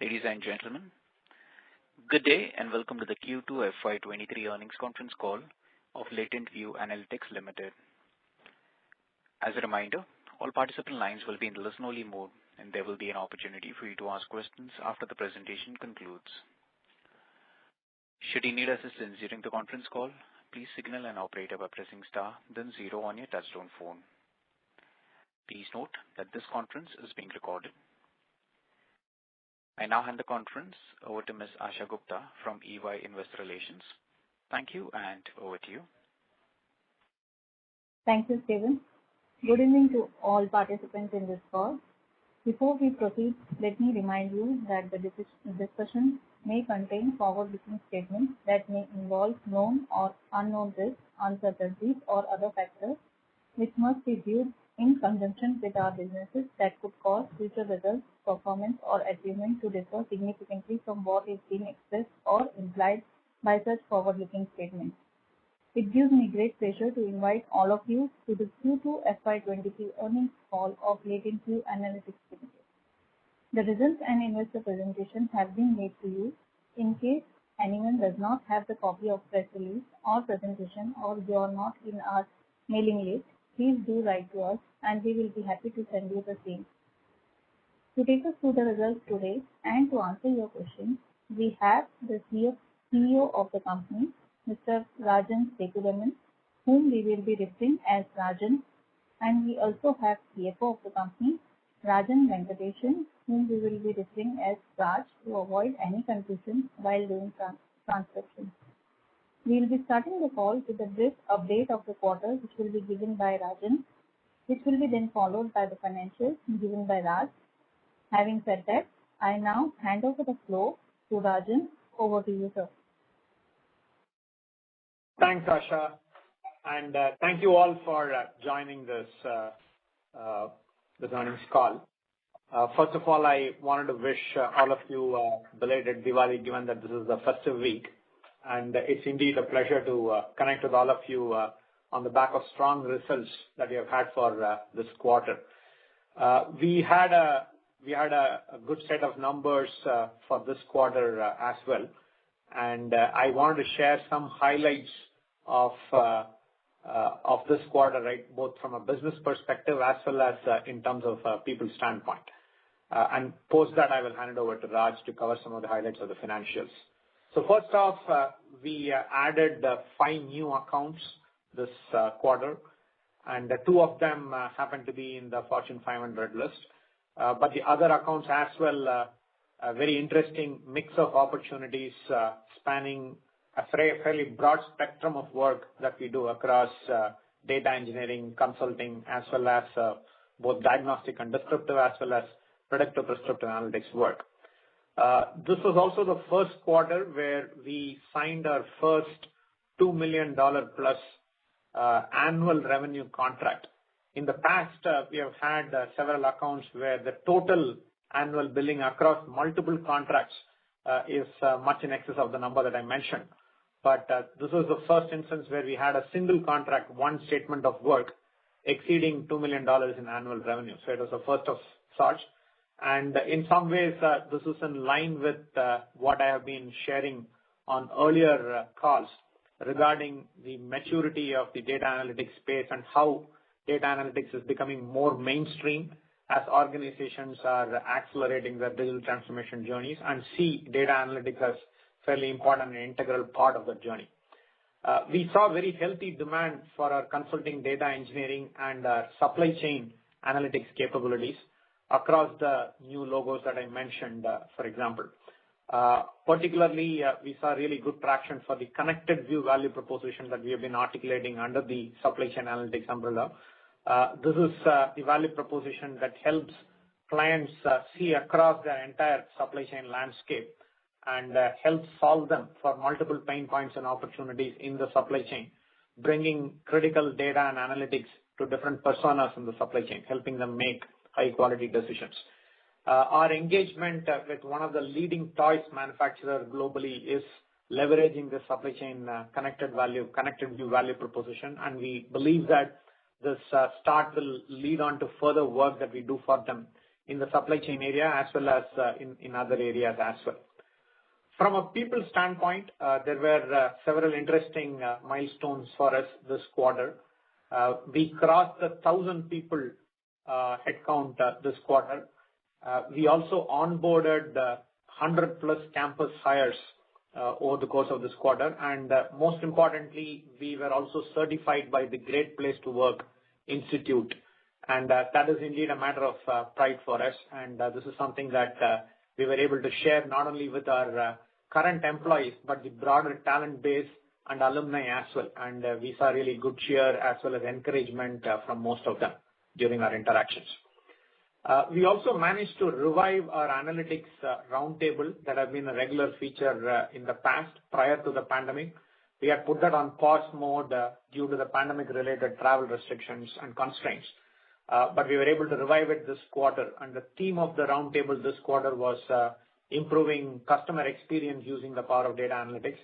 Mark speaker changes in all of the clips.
Speaker 1: Ladies and gentlemen, good day and welcome to the Q2 FY23 earnings conference call of Latent Analytics Limited. As a reminder, all participant lines will be in listen-only mode, and there will be an opportunity for you to ask questions after the presentation concludes. Should you need assistance during the conference call, please signal an operator by pressing star, then 0 on your touchtone phone. Please note that this conference is being recorded. I now hand the conference over to Ms. Asha Gupta from EY Investor Relations. Thank you, and over to you.
Speaker 2: Thank you, Stephen. Good evening to all participants in this call. Before we proceed, let me remind you that the discussion may contain forward-looking statements that may involve known or unknown risks, uncertainties, or other factors which must be viewed in conjunction with our businesses that could cause future results, performance, or achievement to differ significantly from what is being expressed or implied by such forward-looking statements. It gives me great pleasure to invite all of you to the Q2 FY23 earnings call of Latent Analytics Limited. The results and investor presentation have been made to you. In case anyone does not have the copy of press release or presentation, or you are not in our mailing list, please do write to us and we will be happy to send you the same. To take us through the results today and to answer your questions, we have the CEO of the company, Mr. Rajan Sethuraman, whom we will be referring as Rajan, and we also have CFO of the company, Rajan Venkatesan, whom we will be referring as Raj to avoid any confusion while doing transcription. We will be starting the call with a brief update of the quarter, which will be given by Rajan, which will be then followed by the financials given by Raj. Having said that, I now hand over the floor to Rajan. Over to you, sir.
Speaker 3: Thanks, Asha, and thank you all for joining this earnings call. First of all, I wanted to wish all of you belated Diwali, given that this is the festive week. And it's indeed a pleasure to connect with all of you on the back of strong results that we have had for this quarter. We had a good set of numbers for this quarter as well, and I wanted to share some highlights of this quarter, right, both from a business perspective as well as in terms of people's standpoint. And post that, I will hand it over to Raj to cover some of the highlights of the financials. So first off, we added 5 new accounts this quarter, and 2 of them happen to be in the Fortune 500 list. But the other accounts as well, a very interesting mix of opportunities spanning a fairly broad spectrum of work that we do across data engineering, consulting, as well as both diagnostic and descriptive, as well as predictive prescriptive analytics work. This was also the first quarter where we signed our first $2 million plus annual revenue contract. In the past, we have had several accounts where the total annual billing across multiple contracts is much in excess of the number that I mentioned. But this was the first instance where we had a single contract, one statement of work exceeding $2 million in annual revenue. So it was the first of such. And in some ways, this is in line with what I have been sharing on earlier calls regarding the maturity of the data analytics space and how data analytics is becoming more mainstream as organizations are accelerating their digital transformation journeys and see data analytics as fairly important and integral part of the journey. We saw very healthy demand for our consulting data engineering and supply chain analytics capabilities across the new logos that I mentioned, for example. Particularly, we saw really good traction for the connected view value proposition that we have been articulating under the supply chain analytics umbrella. This is the value proposition that helps clients see across their entire supply chain landscape and helps solve them for multiple pain points and opportunities in the supply chain, bringing critical data and analytics to different personas in the supply chain, helping them make high-quality decisions. Our engagement with one of the leading toys manufacturers globally is leveraging the supply chain connected view value proposition, and we believe that this start will lead on to further work that we do for them in the supply chain area as well as in other areas as well. From a people standpoint, there were several interesting milestones for us this quarter. We crossed the 1,000 people headcount this quarter. We also onboarded 100+ campus hires over the course of this quarter. And most importantly, we were also certified by the Great Place to Work Institute. And that is indeed a matter of pride for us. And this is something that we were able to share not only with our current employees, but the broader talent base and alumni as well. And we saw really good cheer as well as encouragement from most of them during our interactions. We also managed to revive our analytics roundtable that have been a regular feature in the past prior to the pandemic. We had put that on pause mode due to the pandemic-related travel restrictions and constraints. But we were able to revive it this quarter. And the theme of the roundtable this quarter was improving customer experience using the power of data analytics.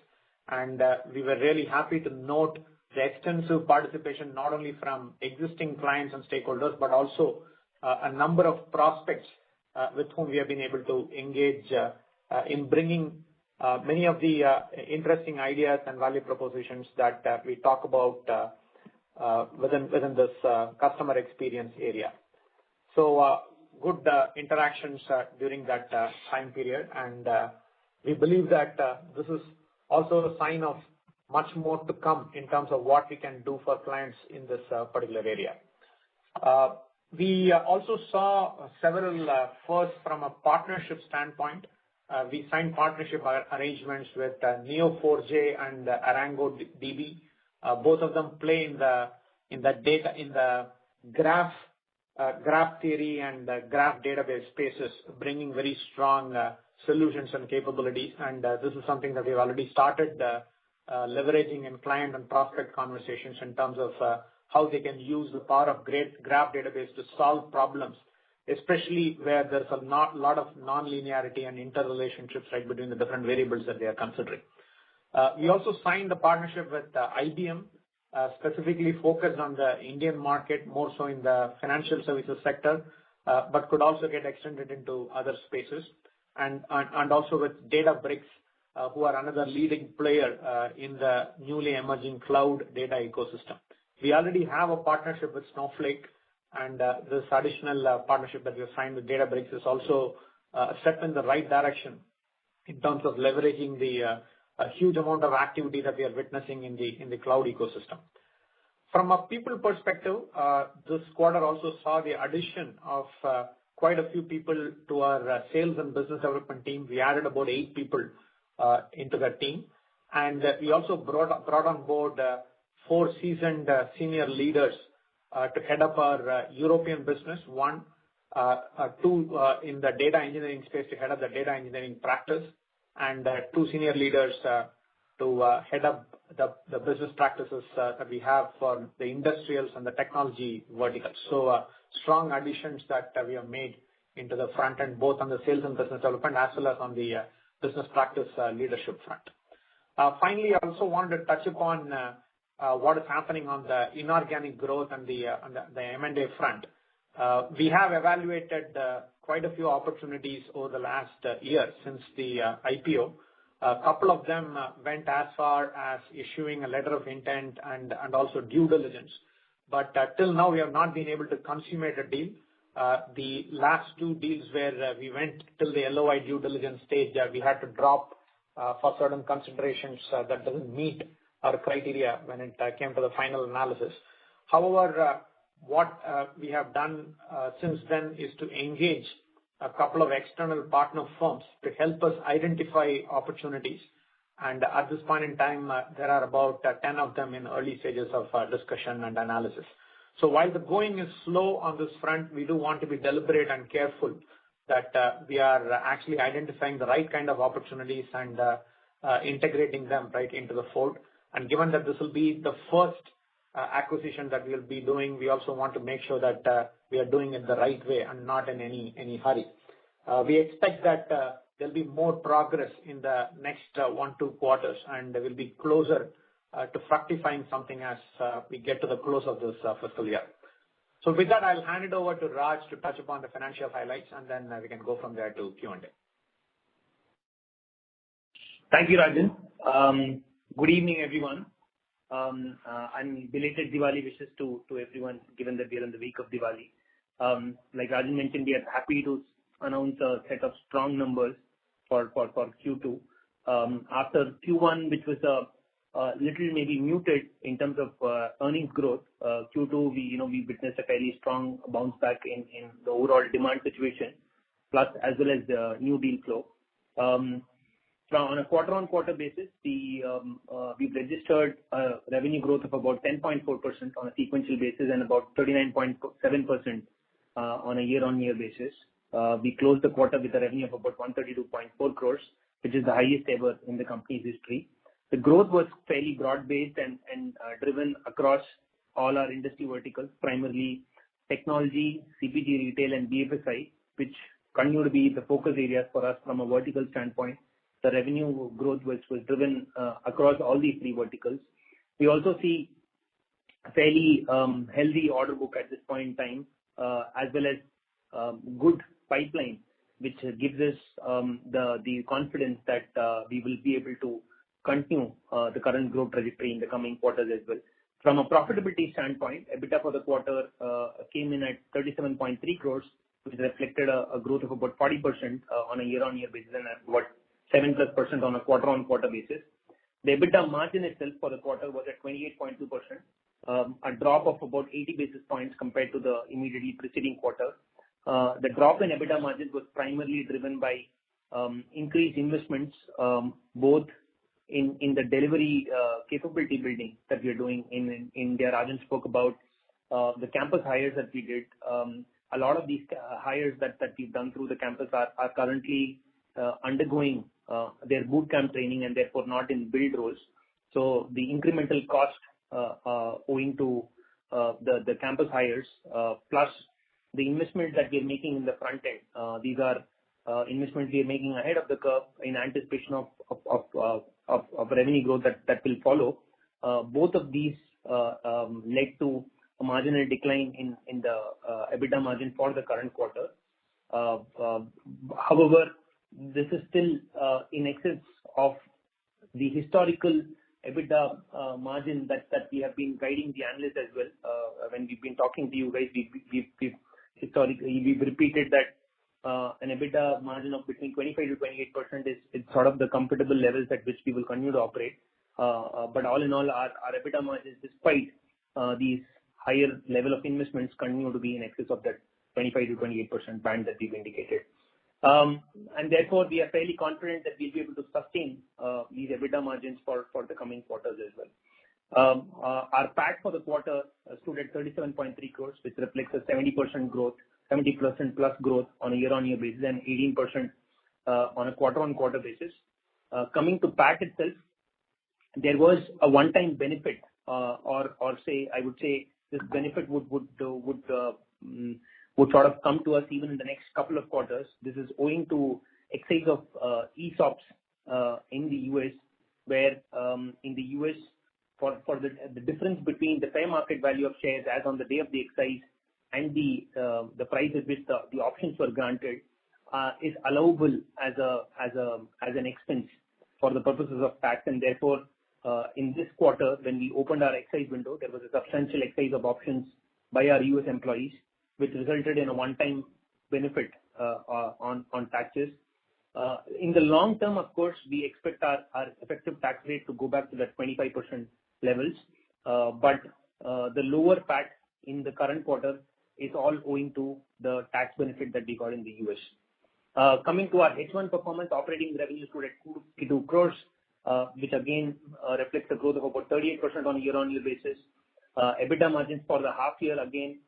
Speaker 3: And we were really happy to note the extensive participation not only from existing clients and stakeholders, but also a number of prospects with whom we have been able to engage in bringing many of the interesting ideas and value propositions that we talk about within this customer experience area. So good interactions during that time period, and we believe that this is also a sign of much more to come in terms of what we can do for clients in this particular area. We also saw several firsts from a partnership standpoint. We signed partnership arrangements with Neo4j and Arango DB. Both of them play in the graph theory and graph database spaces, bringing very strong solutions and capabilities. And this is something that we've already started leveraging in client and prospect conversations in terms of how they can use the power of great graph database to solve problems, especially where there's a lot of non-linearity and interrelationships right between the different variables that they are considering. We also signed a partnership with IBM, specifically focused on the Indian market, more so in the financial services sector, but could also get extended into other spaces, and also with Databricks, who are another leading player in the newly emerging cloud data ecosystem. We already have a partnership with Snowflake, and this additional partnership that we have signed with Databricks is also a step in the right direction in terms of leveraging the huge amount of activity that we are witnessing in the cloud ecosystem. From a people perspective, this quarter also saw the addition of quite a few people to our sales and business development team. We added about 8 people into that team, and we also brought on board 4 seasoned senior leaders to head up our European business. 1, 2 in the data engineering space to head up the data engineering practice, and 2 senior leaders to head up the business practices that we have for the industrials and the technology verticals. So strong additions that we have made into the front end, both on the sales and business development as well as on the business practice leadership front. Finally, I also wanted to touch upon what is happening on the inorganic growth and the M&A front. We have evaluated quite a few opportunities over the last year since the IPO. A couple of them went as far as issuing a letter of intent and also due diligence. But till now, we have not been able to consummate a deal. The last 2 deals where we went till the LOI due diligence stage, we had to drop for certain considerations that doesn't meet our criteria when it came to the final analysis. However, what we have done since then is to engage a couple of external partner firms to help us identify opportunities. And at this point in time, there are about 10 of them in early stages of discussion and analysis. So while the going is slow on this front, we do want to be deliberate and careful that we are actually identifying the right kind of opportunities and integrating them right into the fold. And given that this will be the first acquisition that we'll be doing, we also want to make sure that we are doing it the right way and not in any hurry. We expect that there'll be more progress in the next 1-2 quarters, and we'll be closer to fructifying something as we get to the close of this fiscal year. So with that, I'll hand it over to Raj to touch upon the financial highlights, and then we can go from there to Q&A.
Speaker 4: Thank you, Rajan. Good evening, everyone. And belated Diwali wishes to everyone, given that we are in the week of Diwali. Like Rajan mentioned, we are happy to announce a set of strong numbers for Q2. After Q1, which was a little maybe muted in terms of earnings growth, Q2 we witnessed a fairly strong bounce back in the overall demand situation, plus as well as the new deal flow. On a quarter-on-quarter basis, we've registered a revenue growth of about 10.4% on a sequential basis and about 39.7% on a year-on-year basis. We closed the quarter with a revenue of about 132.4 crores, which is the highest ever in the company's history. The growth was fairly broad-based and driven across all our industry verticals, primarily technology, CPG, retail, and BFSI, which continue to be the focus areas for us from a vertical standpoint. The revenue growth was driven across all these three verticals. We also see a fairly healthy order book at this point in time, as well as good pipeline, which gives us the confidence that we will be able to continue the current growth trajectory in the coming quarters as well. From a profitability standpoint, EBITDA for the quarter came in at 37.3 crores, which reflected a growth of about 40% on a year-on-year basis and about 7+% on a quarter-on-quarter basis. The EBITDA margin itself for the quarter was at 28.2%, a drop of about 80 basis points compared to the immediately preceding quarter. The drop in EBITDA margin was primarily driven by increased investments, both in the delivery capability building that we are doing in India. Rajan spoke about the campus hires that we did. A lot of these hires that we've done through the campus are currently undergoing their bootcamp training and therefore not in build roles. So the incremental cost owing to the campus hires plus the investment that we're making in the front end. These are investments we are making ahead of the curve in anticipation of revenue growth that will follow. Both of these led to a marginal decline in the EBITDA margin for the current quarter. However, this is still in excess of the historical EBITDA margin that we have been guiding the analysts as well. When we've been talking to you guys, we've historically repeated that an EBITDA margin of between 25 to 28% is sort of the comfortable levels at which we will continue to operate. But all in all, our EBITDA margins, despite these higher level of investments, continue to be in excess of that 25 to 28% band that we've indicated. And therefore, we are fairly confident that we'll be able to sustain these EBITDA margins for the coming quarters as well. Our PAT for the quarter stood at 37.3 crores, which reflects a 70% growth, 70% plus growth on a year-on-year basis and 18% on a quarter-on-quarter basis. Coming to PAT itself, there was a one-time benefit, or say I would say this benefit would sort of come to us even in the next couple of quarters. This is owing to excise of ESOPs in the US, where in the US for the difference between the fair market value of shares as on the day of the excise and the price at which the options were granted is allowable as an expense for the purposes of tax, and therefore in this quarter when we opened our excise window, there was a substantial excise of options by our US employees, which resulted in a one-time benefit on taxes. In the long term, of course, we expect our effective tax rate to go back to that 25% levels. But the lower PAT in the current quarter is all owing to the tax benefit that we got in the US. Coming to our H1 performance, operating revenues stood at 252 crores, which again reflects a growth of about 38% on a year-on-year basis. EBITDA margins for the half year again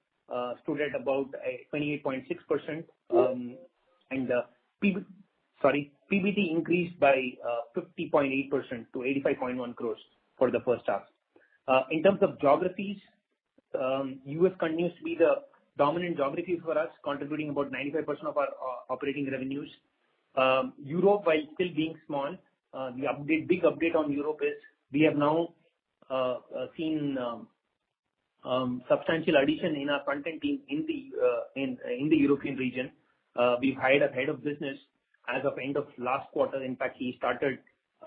Speaker 4: stood at about 28.6%, and PBT increased by 50.8% to 85.1 crores for the first half. In terms of geographies, US continues to be the dominant geography for us, contributing about 95% of our operating revenues. Europe, while still being small, the big update on Europe is we have now seen substantial addition in our front-end team in the European region. We've hired a head of business as of end of last quarter. In fact, he started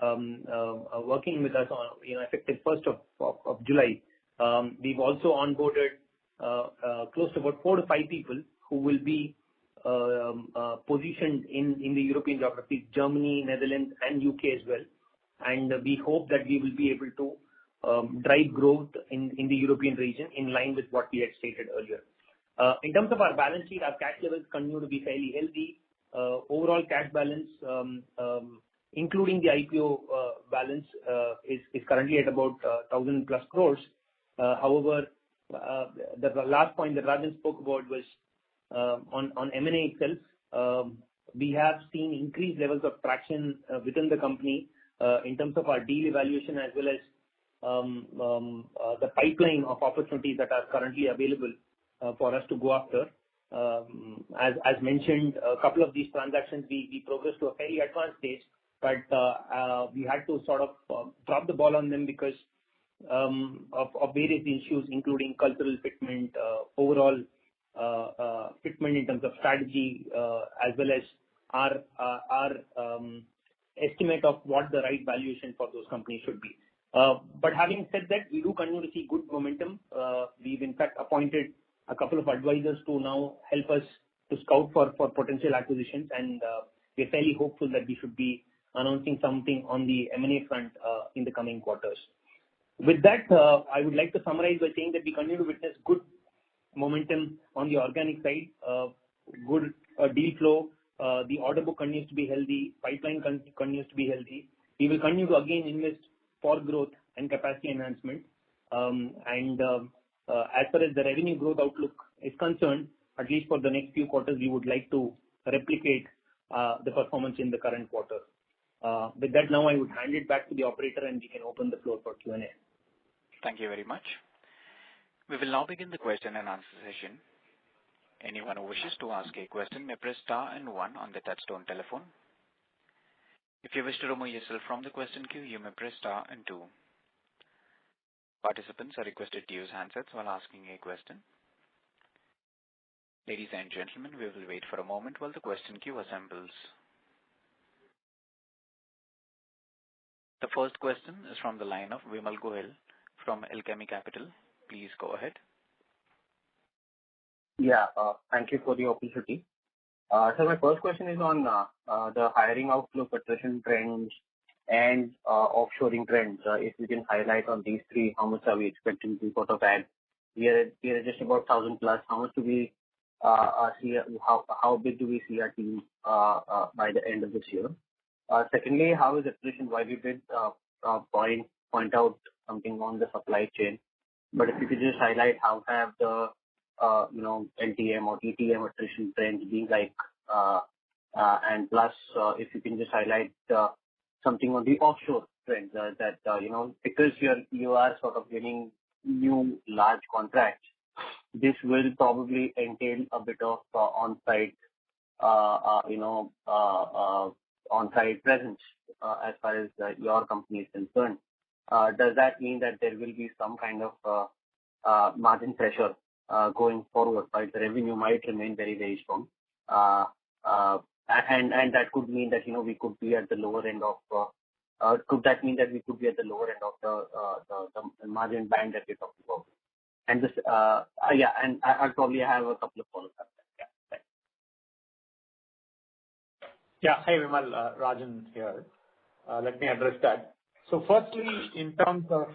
Speaker 4: working with us on, effective 1st of July. We've also onboarded close to about 4 to 5 people who will be positioned in the European geographies, Germany, Netherlands, and UK as well. And we hope that we will be able to drive growth in the European region in line with what we had stated earlier. In terms of our balance sheet, our cash levels continue to be fairly healthy. Overall cash balance, including the IPO balance, is currently at about 1,000 plus crores. However, the last point that Rajan spoke about was on M&A itself. We have seen increased levels of traction within the company in terms of our deal evaluation as well as the pipeline of opportunities that are currently available for us to go after. As mentioned, a couple of these transactions we progressed to a fairly advanced stage, but we had to sort of drop the ball on them because of various issues, including cultural fitment, overall fitment in terms of strategy, as well as our estimate of what the right valuation for those companies should be. But having said that, we do continue to see good momentum. We've in fact appointed a couple of advisors to now help us to scout for potential acquisitions, and we're fairly hopeful that we should be announcing something on the M&A front in the coming quarters. With that, I would like to summarize by saying that we continue to witness good momentum on the organic side, good deal flow. The order book continues to be healthy. Pipeline continues to be healthy. We will continue to again invest for growth and capacity enhancement. As far as the revenue growth outlook is concerned, at least for the next few quarters, we would like to replicate the performance in the current quarter. With that, now I would hand it back to the operator and we can open the floor for Q&A.
Speaker 1: Thank you very much. We will now begin the question and answer session. Anyone who wishes to ask a question may press star and 1 on the touchtone telephone. If you wish to remove yourself from the question queue, you may press star and 2. Participants are requested to use handsets while asking a question. Ladies and gentlemen, we will wait for a moment while the question queue assembles. The first question is from the line of Vimal Gohil from Alchemy Capital. Please go ahead.
Speaker 5: Yeah, thank you for the opportunity. So my first question is on the hiring outlook, attrition trends, and offshoring trends. If you can highlight on these three, how much are we expecting to sort of add? We are just about 1,000 plus. How much do we see? How big do we see our team by the end of this year? Secondly, how is attrition? While you did point out something on the supply chain, but if you could just highlight how have the LTM or TTM attrition trends been like, and plus if you can just highlight something on the offshore trends that because you are sort of winning new large contracts, this will probably entail a bit of on-site presence as far as your company is concerned. Does that mean that there will be some kind of margin pressure going forward, but the revenue might remain very, very strong? And that could mean that we could be at the lower end of could that mean that we could be at the lower end of the margin band that we're talking about? And this and I'll probably have a couple of follow-ups.
Speaker 3: Hi, Vimal, Rajan here. Let me address that. So firstly, in terms of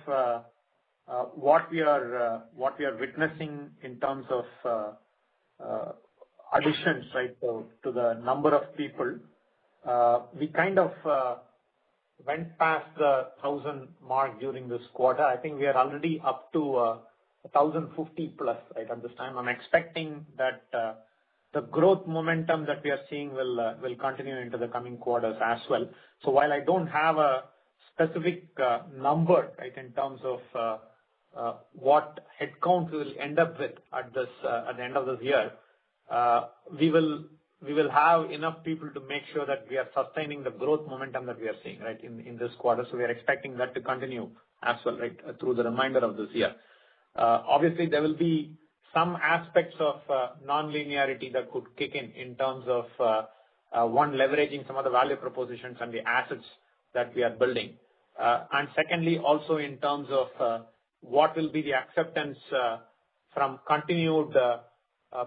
Speaker 3: what we are witnessing in terms of additions, right, to the number of people, we kind of went past the 1,000 mark during this quarter. I think we are already up to 1,050 plus, right, at this time. I'm expecting that the growth momentum that we are seeing will continue into the coming quarters as well. So while I don't have a specific number, right, in terms of what headcount we will end up with at the end of this year, we will have enough people to make sure that we are sustaining the growth momentum that we are seeing, right, in this quarter. So we are expecting that to continue as well, right, through the remainder of this year. Obviously, there will be some aspects of non-linearity that could kick in terms of one, leveraging some of the value propositions and the assets that we are building. And secondly, also in terms of what will be the acceptance from continued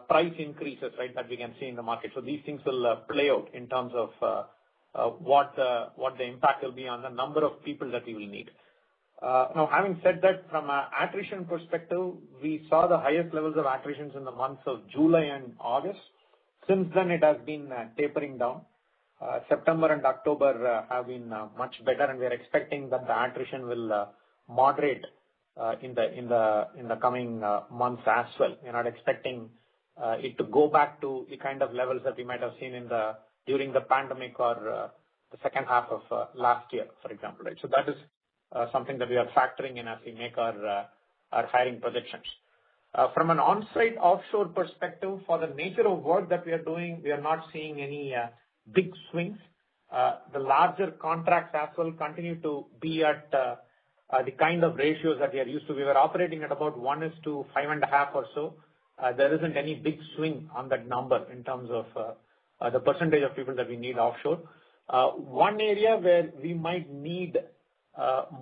Speaker 3: price increases, right, that we can see in the market. So these things will play out in terms of what the impact will be on the number of people that we will need. Now, having said that, from an attrition perspective, we saw the highest levels of attritions in the months of July and August. Since then, it has been tapering down. September and October have been much better, and we are expecting that the attrition will moderate in the coming months as well. We're not expecting it to go back to the kind of levels that we might have seen during the pandemic or the second half of last year, for example. Right? So that is something that we are factoring in as we make our hiring projections. From an on-site offshore perspective, for the nature of work that we are doing, we are not seeing any big swings. The larger contracts as well continue to be at the kind of ratios that we are used to. We were operating at about 1:5.5 or so. There isn't any big swing on that number in terms of the percentage of people that we need offshore. One area where we might need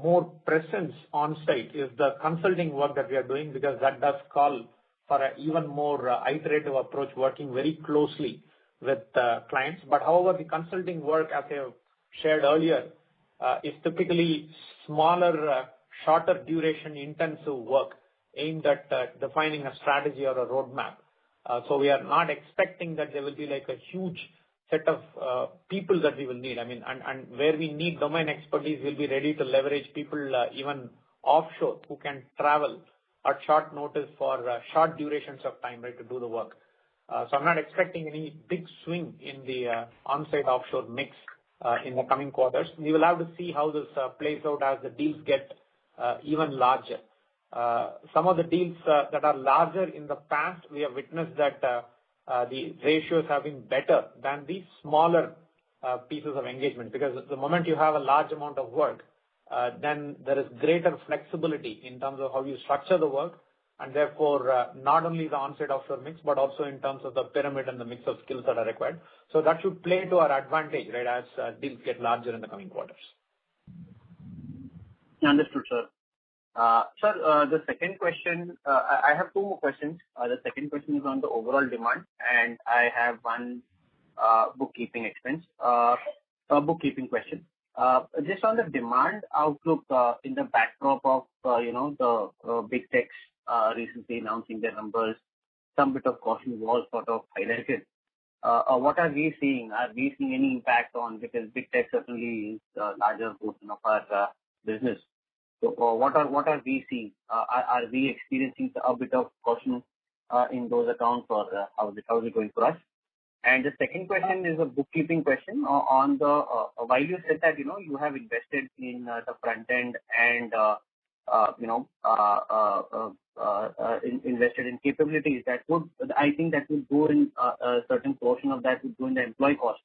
Speaker 3: more presence on site is the consulting work that we are doing, because that does call for an even more iterative approach, working very closely with clients. But however, the consulting work, as I have shared earlier, is typically smaller, shorter duration, intensive work aimed at defining a strategy or a roadmap. So we are not expecting that there will be like a huge set of people that we will need. I mean, and where we need domain expertise, we'll be ready to leverage people even offshore who can travel at short notice for short durations of time, right, to do the work. So I'm not expecting any big swing in the on-site offshore mix in the coming quarters. We will have to see how this plays out as the deals get even larger. Some of the deals that are larger in the past, we have witnessed that the ratios have been better than the smaller pieces of engagement, because the moment you have a large amount of work, then there is greater flexibility in terms of how you structure the work, and therefore not only the on-site offshore mix, but also in terms of the pyramid and the mix of skills that are required. So that should play to our advantage, right, as deals get larger in the coming quarters.
Speaker 5: Understood, sir. Sir, the second question, I have two more questions. The second question is on the overall demand, and I have one bookkeeping question. Just on the demand outlook in the backdrop of, the big techs recently announcing their numbers, some bit of caution was sort of highlighted. What are we seeing? Are we seeing any impact on, because big tech certainly is a larger portion of our business. So what are we seeing? Are we experiencing a bit of caution in those accounts, or how is it going for us? And the second question is a bookkeeping question on the while you said that you have invested in the front end and invested in capabilities that would, I think that would go in a certain portion of that would go in the employee cost,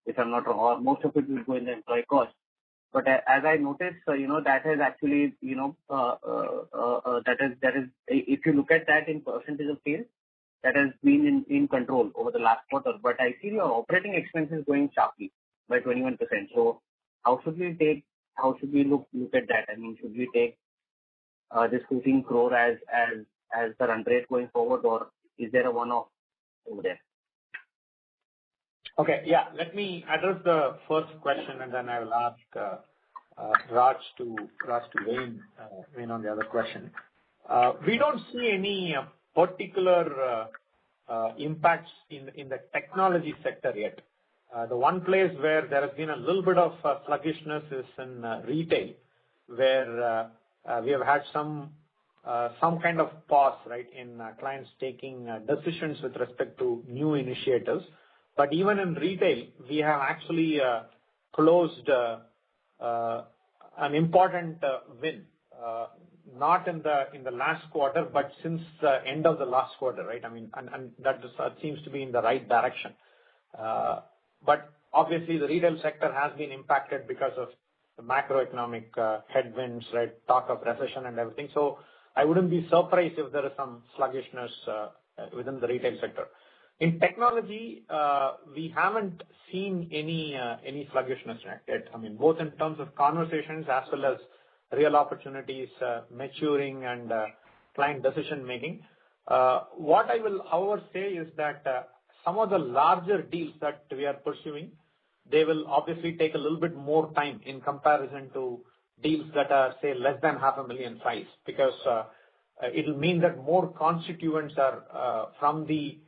Speaker 5: if I'm not wrong, or most of it will go in the employee cost. But as I noticed, that has actually, that is, if you look at that in percentage of sales, that has been in control over the last quarter. But I see your operating expenses going sharply by 21%. So how should we look at that? I mean, should we take this 14 crore as the run rate going forward, or is there a one-off over there?
Speaker 3: Okay, yeah. Let me address the first question, and then I will ask Raj to weigh on the other question. We don't see any particular impacts in the technology sector yet. The one place where there has been a little bit of sluggishness is in retail, where we have had some kind of pause, right, in clients taking decisions with respect to new initiatives. But even in retail, we have actually closed an important win, not in the last quarter, but since the end of the last quarter, right? I mean, and that seems to be in the right direction. But obviously, the retail sector has been impacted because of the macroeconomic headwinds, right? Talk of recession and everything. So I wouldn't be surprised if there is some sluggishness within the retail sector. In technology, we haven't seen any sluggishness yet. I mean, both in terms of conversations as well as real opportunities maturing and client decision making. What I will, however, say is that some of the larger deals that we are pursuing, they will obviously take a little bit more time in comparison to deals that are, say, less than $500,000 size, because it will mean that more constituents are from the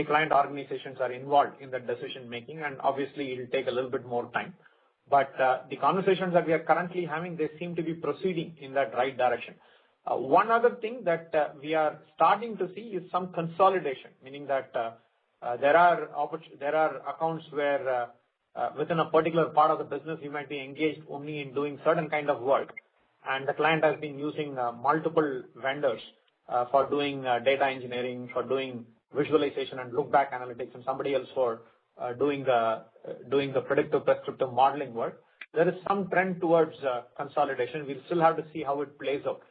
Speaker 3: client organizations are involved in the decision making, and obviously it will take a little bit more time. But the conversations that we are currently having, they seem to be proceeding in that right direction. One other thing that we are starting to see is some consolidation, meaning that there are accounts where within a particular part of the business you might be engaged only in doing certain kind of work, and the client has been using multiple vendors for doing data engineering, for doing visualization and look back analytics, and somebody else for doing the predictive prescriptive modeling work. There is some trend towards consolidation. We'll still have to see how it plays out,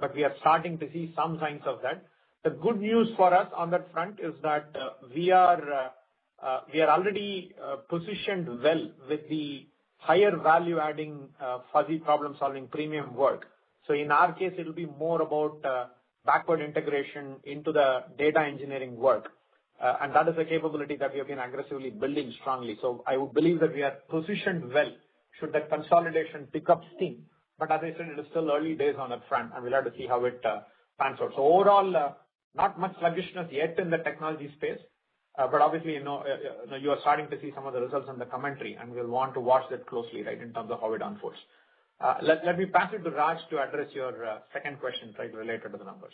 Speaker 3: but we are starting to see some signs of that. The good news for us on that front is that we are already positioned well with the higher value adding fuzzy problem solving premium work. So in our case, it will be more about backward integration into the data engineering work. And that is a capability that we have been aggressively building strongly. So I would believe that we are positioned well should that consolidation pick up steam. But as I said, it is still early days on that front, and we'll have to see how it pans out. So overall, not much sluggishness yet in the technology space, but obviously, you are starting to see some of the results in the commentary, and we'll want to watch that closely, right, in terms of how it unfolds. Let me pass it to Raj to address your second question, right, related to the numbers.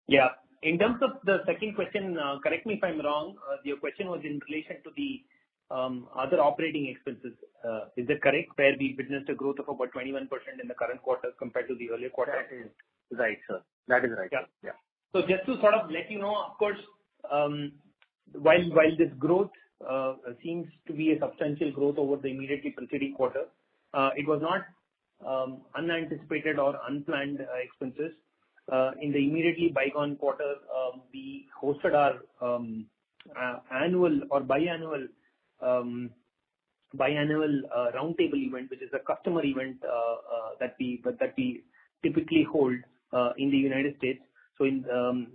Speaker 4: Yeah. In terms of the second question, correct me if I'm wrong, your question was in relation to the other operating expenses. Is that correct? Where we witnessed a growth of about 21% in the current quarter compared to the earlier quarter?
Speaker 5: That is right, sir. That is right.
Speaker 4: Yeah. So just to sort of let you know, of course, while this growth seems to be a substantial growth over the immediately preceding quarter, it was not unanticipated or unplanned expenses. In the immediately bygone quarter, we hosted our annual or biannual roundtable event, which is a customer event that we typically hold in the United States. So in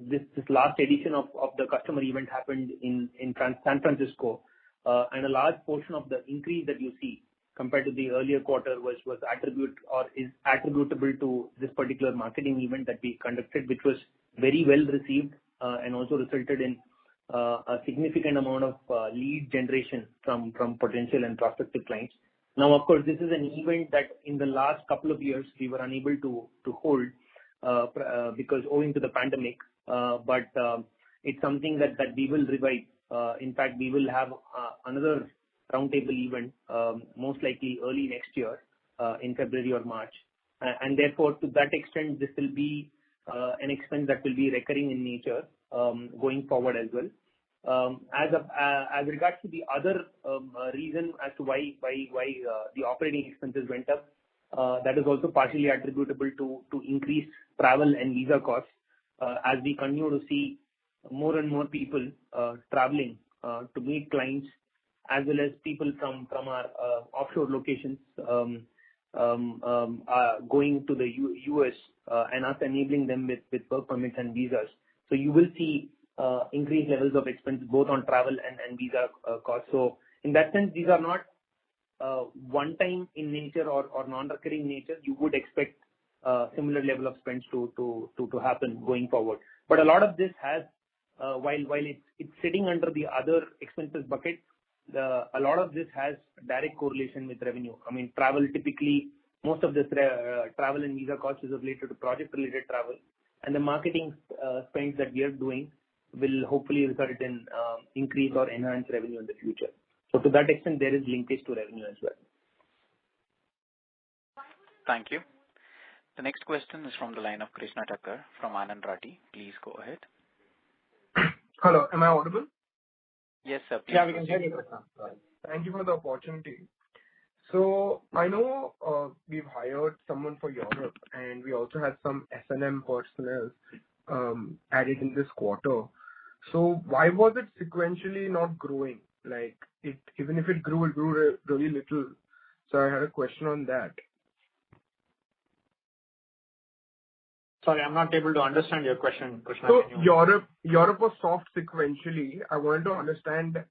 Speaker 4: this last edition of the customer event happened in San Francisco, and a large portion of the increase that you see compared to the earlier quarter is attributable to this particular marketing event that we conducted, which was very well received and also resulted in a significant amount of lead generation from potential and prospective clients. Now, of course, this is an event that in the last couple of years we were unable to hold because owing to the pandemic, but it's something that we will revive. In fact, we will have another roundtable event most likely early next year in February or March, and therefore to that extent this will be an expense that will be recurring in nature going forward as well. As regards to the other reason as to why the operating expenses went up, that is also partially attributable to increased travel and visa costs as we continue to see more and more people traveling to meet clients, as well as people from our offshore locations going to the US and us enabling them with work permits and visas. So you will see increased levels of expense both on travel and visa costs. So in that sense, these are not one-time in nature or non-recurring nature. You would expect similar level of spends to happen going forward. But a lot of this has, while it's sitting under the other expenses bucket, a lot of this has direct correlation with revenue. I mean, travel typically, most of this travel and visa costs is related to project-related travel, and the marketing spends that we are doing will hopefully result in increase or enhance revenue in the future. So to that extent, there is linkage to revenue as well.
Speaker 1: Thank you. The next question is from the line of Krishna Thakkar from Anand Rathi. Please go ahead.
Speaker 6: Hello, am I audible?
Speaker 1: Yes, sir. Please
Speaker 3: Yeah, we can hear you, Krishna.
Speaker 6: Thank you for the opportunity. So I know we've hired someone for Europe, and we also had some S&M personnel added in this quarter. So why was it sequentially not growing? Like, even if it grew really little. So I had a question on that.
Speaker 3: Sorry, I'm not able to understand your question, Krishna.
Speaker 6: So Europe was soft sequentially. I wanted to understand,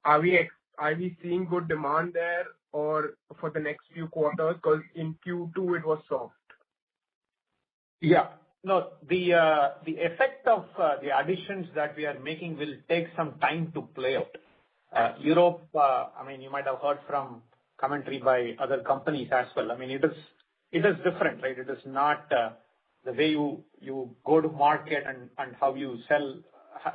Speaker 6: are we seeing good demand there or for the next few quarters? Because in Q2 it was soft.
Speaker 3: Yeah. No, the effect of the additions that we are making will take some time to play out. Europe, I mean, you might have heard from commentary by other companies as well. I mean, it is different, right? It is not the way you go to market and how you sell.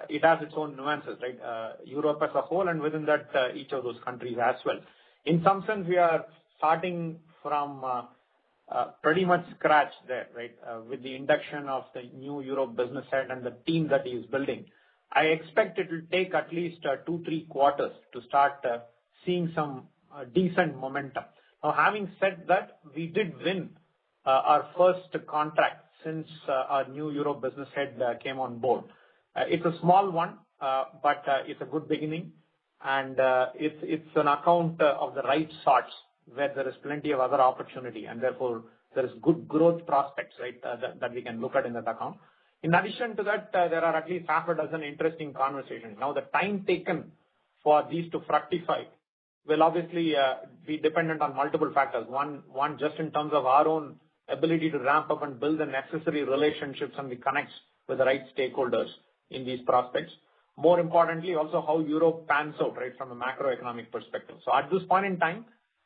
Speaker 3: It has its own nuances, right? Europe as a whole, and within that, each of those countries as well. In some sense, we are starting from pretty much scratch there, right? With the induction of the new Europe business head and the team that he is building. I expect it will take at least 2-3 quarters to start seeing some decent momentum. Now, having said that, we did win our first contract since our new Europe business head came on board. It's a small one, but it's a good beginning, and it's an account of the right sorts, where there is plenty of other opportunity, and therefore there is good growth prospects, right, that we can look at in that account. In addition to that, there are at least half a dozen interesting conversations. Now, the time taken for these to fructify will obviously be dependent on multiple factors. One, just in terms of our own ability to ramp up and build the necessary relationships and the connects with the right stakeholders in these prospects. More importantly, also how Europe pans out, right, from a macroeconomic perspective. So at this point in time,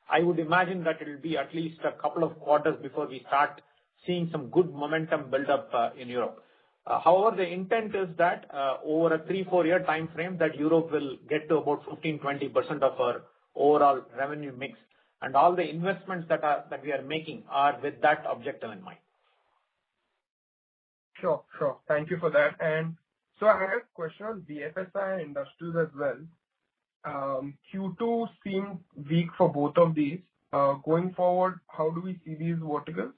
Speaker 3: I would imagine that it will be at least a couple of quarters before we start seeing some good momentum build up in Europe. However, the intent is that over a 3-4 year time frame, that Europe will get to about 15-20% of our overall revenue mix, and all the investments that we are making are with that objective in mind.
Speaker 6: Sure. Thank you for that. And so I have a question on BFSI and industrials as well. Q2 seemed weak for both of these. Going forward, how do we see these verticals?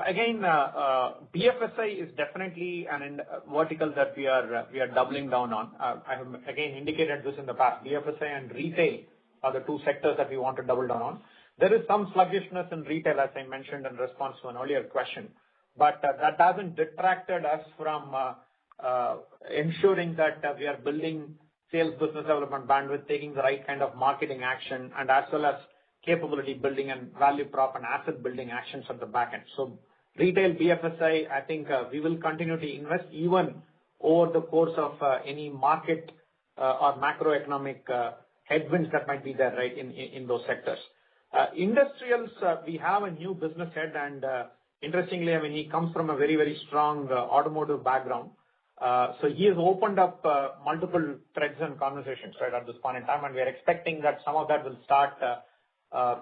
Speaker 3: Again, BFSI is definitely an vertical that we are doubling down on. I have again indicated this in the past. BFSI and retail are the two sectors that we want to double down on. There is some sluggishness in retail, as I mentioned in response to an earlier question, but that hasn't detracted us from ensuring that we are building sales business development bandwidth, taking the right kind of marketing action, and as well as capability building and value prop and asset building actions at the back end. So retail BFSI, I think we will continue to invest even over the course of any market or macroeconomic headwinds that might be there, right, in those sectors. Industrials, we have a new business head, and interestingly, I mean, he comes from a very, very strong automotive background. So he has opened up multiple threads and conversations, right, at this point in time, and we are expecting that some of that will start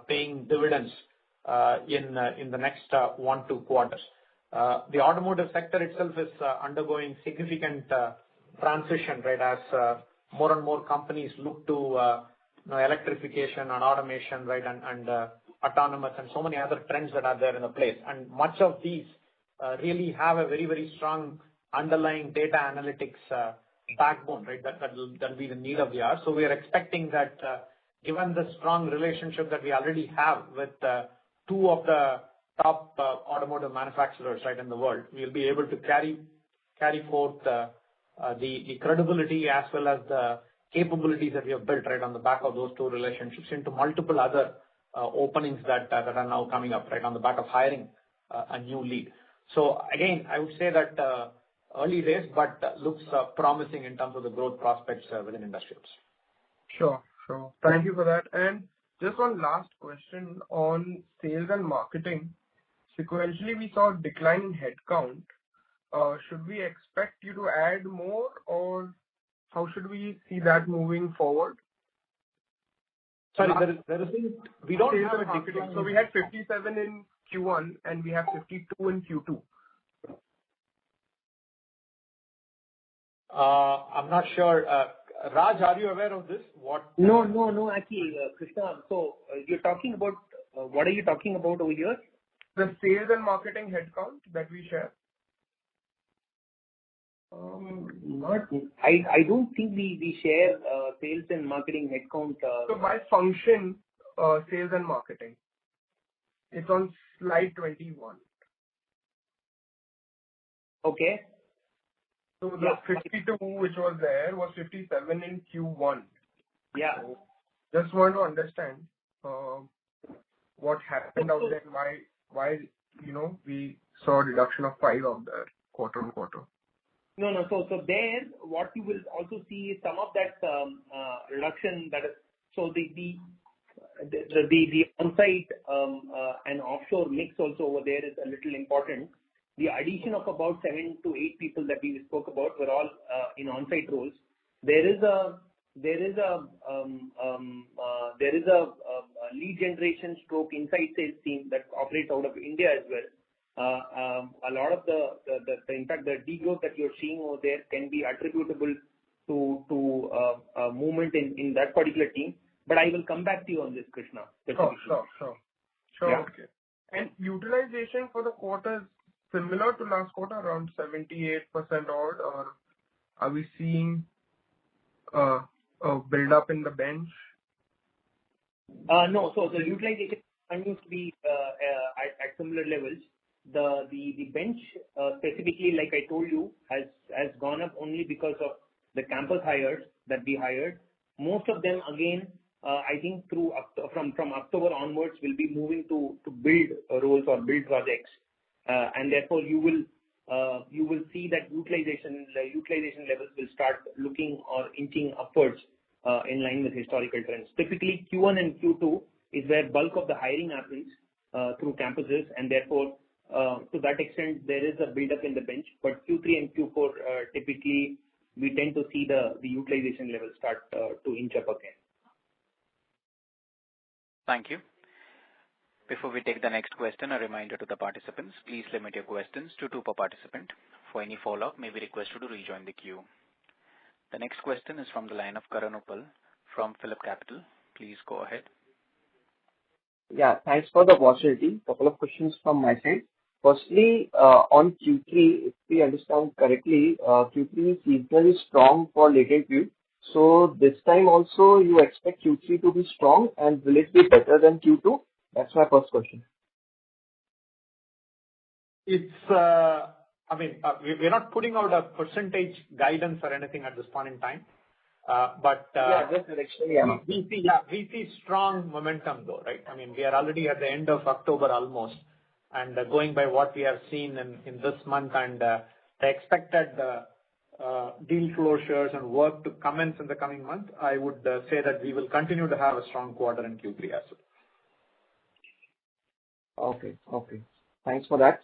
Speaker 3: paying dividends in the next 1-2 quarters. The automotive sector itself is undergoing significant transition, right, as more and more companies look to electrification and automation, right, and autonomous and so many other trends that are there in the place. And much of these really have a very, very strong underlying data analytics backbone, right, that'll be the need of the hour. So we are expecting that given the strong relationship that we already have with 2 of the top automotive manufacturers, right, in the world, we'll be able to carry forth the credibility as well as the capabilities that we have built, right, on the back of those 2 relationships into multiple other openings that are now coming up, right, on the back of hiring a new lead. So again, I would say that early days, but looks promising in terms of the growth prospects within industrials.
Speaker 6: Sure. Thank you for that. And just one last question on sales and marketing. Sequentially, we saw a decline in headcount. Should we expect you to add more, or how should we see that moving forward?
Speaker 3: Sorry, we don't have a decline.
Speaker 6: So we had 57 in Q1 and we have 52 in Q2.
Speaker 3: I'm not sure. Raj, are you aware of this?
Speaker 4: No, actually, Krishna. So you're talking about what are you talking about over here?
Speaker 6: The sales and marketing headcount that we share.
Speaker 4: Not. I don't think we share sales and marketing headcount.
Speaker 6: So by function, sales and marketing. It's on slide 21.
Speaker 4: Okay.
Speaker 6: So the 52 which was there was 57 in Q1.
Speaker 4: Yeah.
Speaker 6: So just want to understand what happened out there and why we saw a reduction of 5 out there quarter-on-quarter.
Speaker 4: No. So there, what you will also see is some of that reduction. That is, so the on-site and offshore mix also over there is a little important. The addition of about 7 to 8 people that we spoke about were all in on-site roles. There is a lead generation stroke inside sales team that operates out of India as well. A lot of the in fact the degrowth that you're seeing over there can be attributable to movement in that particular team. But I will come back to you on this, Krishna.
Speaker 6: Sure.
Speaker 4: Yeah.
Speaker 6: Okay. And utilization for the quarter is similar to last quarter, around 78% odd, or are we seeing a build up in the bench?
Speaker 4: No. So the utilization continues to be at similar levels. The bench specifically, like I told you, has gone up only because of the campus hires that we hired. Most of them, again, I think from October onwards, will be moving to build roles or build projects, and therefore you will see that utilization levels will start looking or inching upwards in line with historical trends. Typically, Q1 and Q2 is where bulk of the hiring happens through campuses, and therefore to that extent there is a build-up in the bench. But Q3 and Q4 typically we tend to see the utilization levels start to inch up again.
Speaker 1: Thank you. Before we take the next question, a reminder to the participants, please limit your questions to 2 per participant. For any follow-up, may be requested to rejoin the queue. The next question is from the line of Karan Uppal from PhillipCapital. Please go ahead.
Speaker 5: Yeah, thanks for the opportunity. Couple of questions from my side. Firstly, on Q3, if we understand correctly, Q3 is seasonally strong for Latent View. So this time also you expect Q3 to be strong, and will it be better than Q2? That's my first question.
Speaker 3: It's, we're not putting out a percentage guidance or anything at this point in time. But
Speaker 5: just directionally, yeah.
Speaker 3: We see strong momentum though, right? I mean, we are already at the end of October almost, and going by what we have seen in this month and the expected deal closures and work to commence in the coming month, I would say that we will continue to have a strong quarter in Q3 as well.
Speaker 5: Okay. Thanks for that.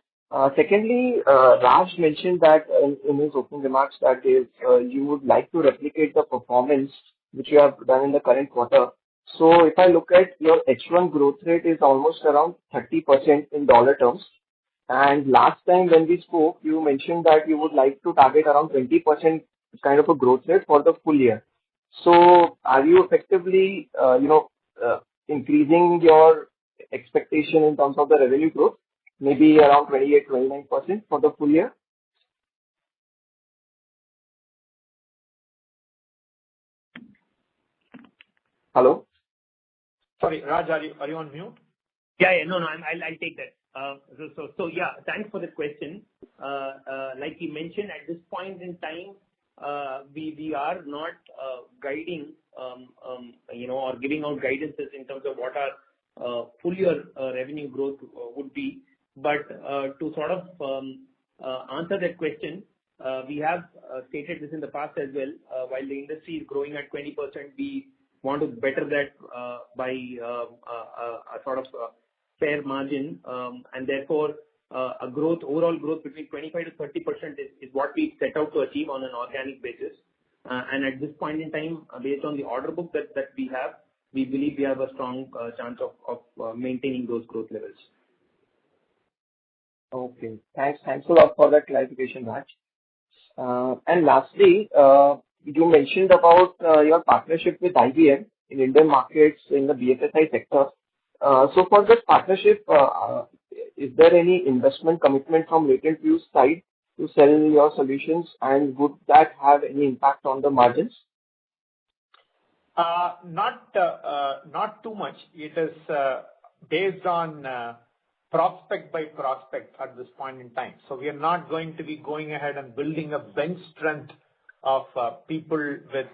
Speaker 5: Secondly, Raj mentioned that in his opening remarks that you would like to replicate the performance which you have done in the current quarter. So if I look at your H1 growth rate is almost around 30% in dollar terms. And last time when we spoke, you mentioned that you would like to target around 20% kind of a growth rate for the full year. So are you effectively, increasing your expectation in terms of the revenue growth, maybe around 28-29% for the full year? Hello?
Speaker 3: Sorry, Raj, are you on mute?
Speaker 4: Yeah. No. I'll take that. So yeah, thanks for the question. Like you mentioned, at this point in time, we are not guiding, or giving out guidances in terms of what our full year revenue growth would be. But to sort of answer that question, we have stated this in the past as well. While the industry is growing at 20%, we want to better that by a sort of fair margin, and therefore overall growth between 25 to 30% is what we set out to achieve on an organic basis. And at this point in time, based on the order book that we have, we believe we have a strong chance of maintaining those growth levels.
Speaker 5: Okay. Thanks a lot for that clarification, Raj. And lastly, you mentioned about your partnership with IBM in Indian markets in the BFSI sector. So for this partnership, is there any investment commitment from Latent View's side to sell your solutions, and would that have any impact on the margins?
Speaker 3: Not too much. It is based on prospect by prospect at this point in time. So we are not going to be going ahead and building a bench strength of people with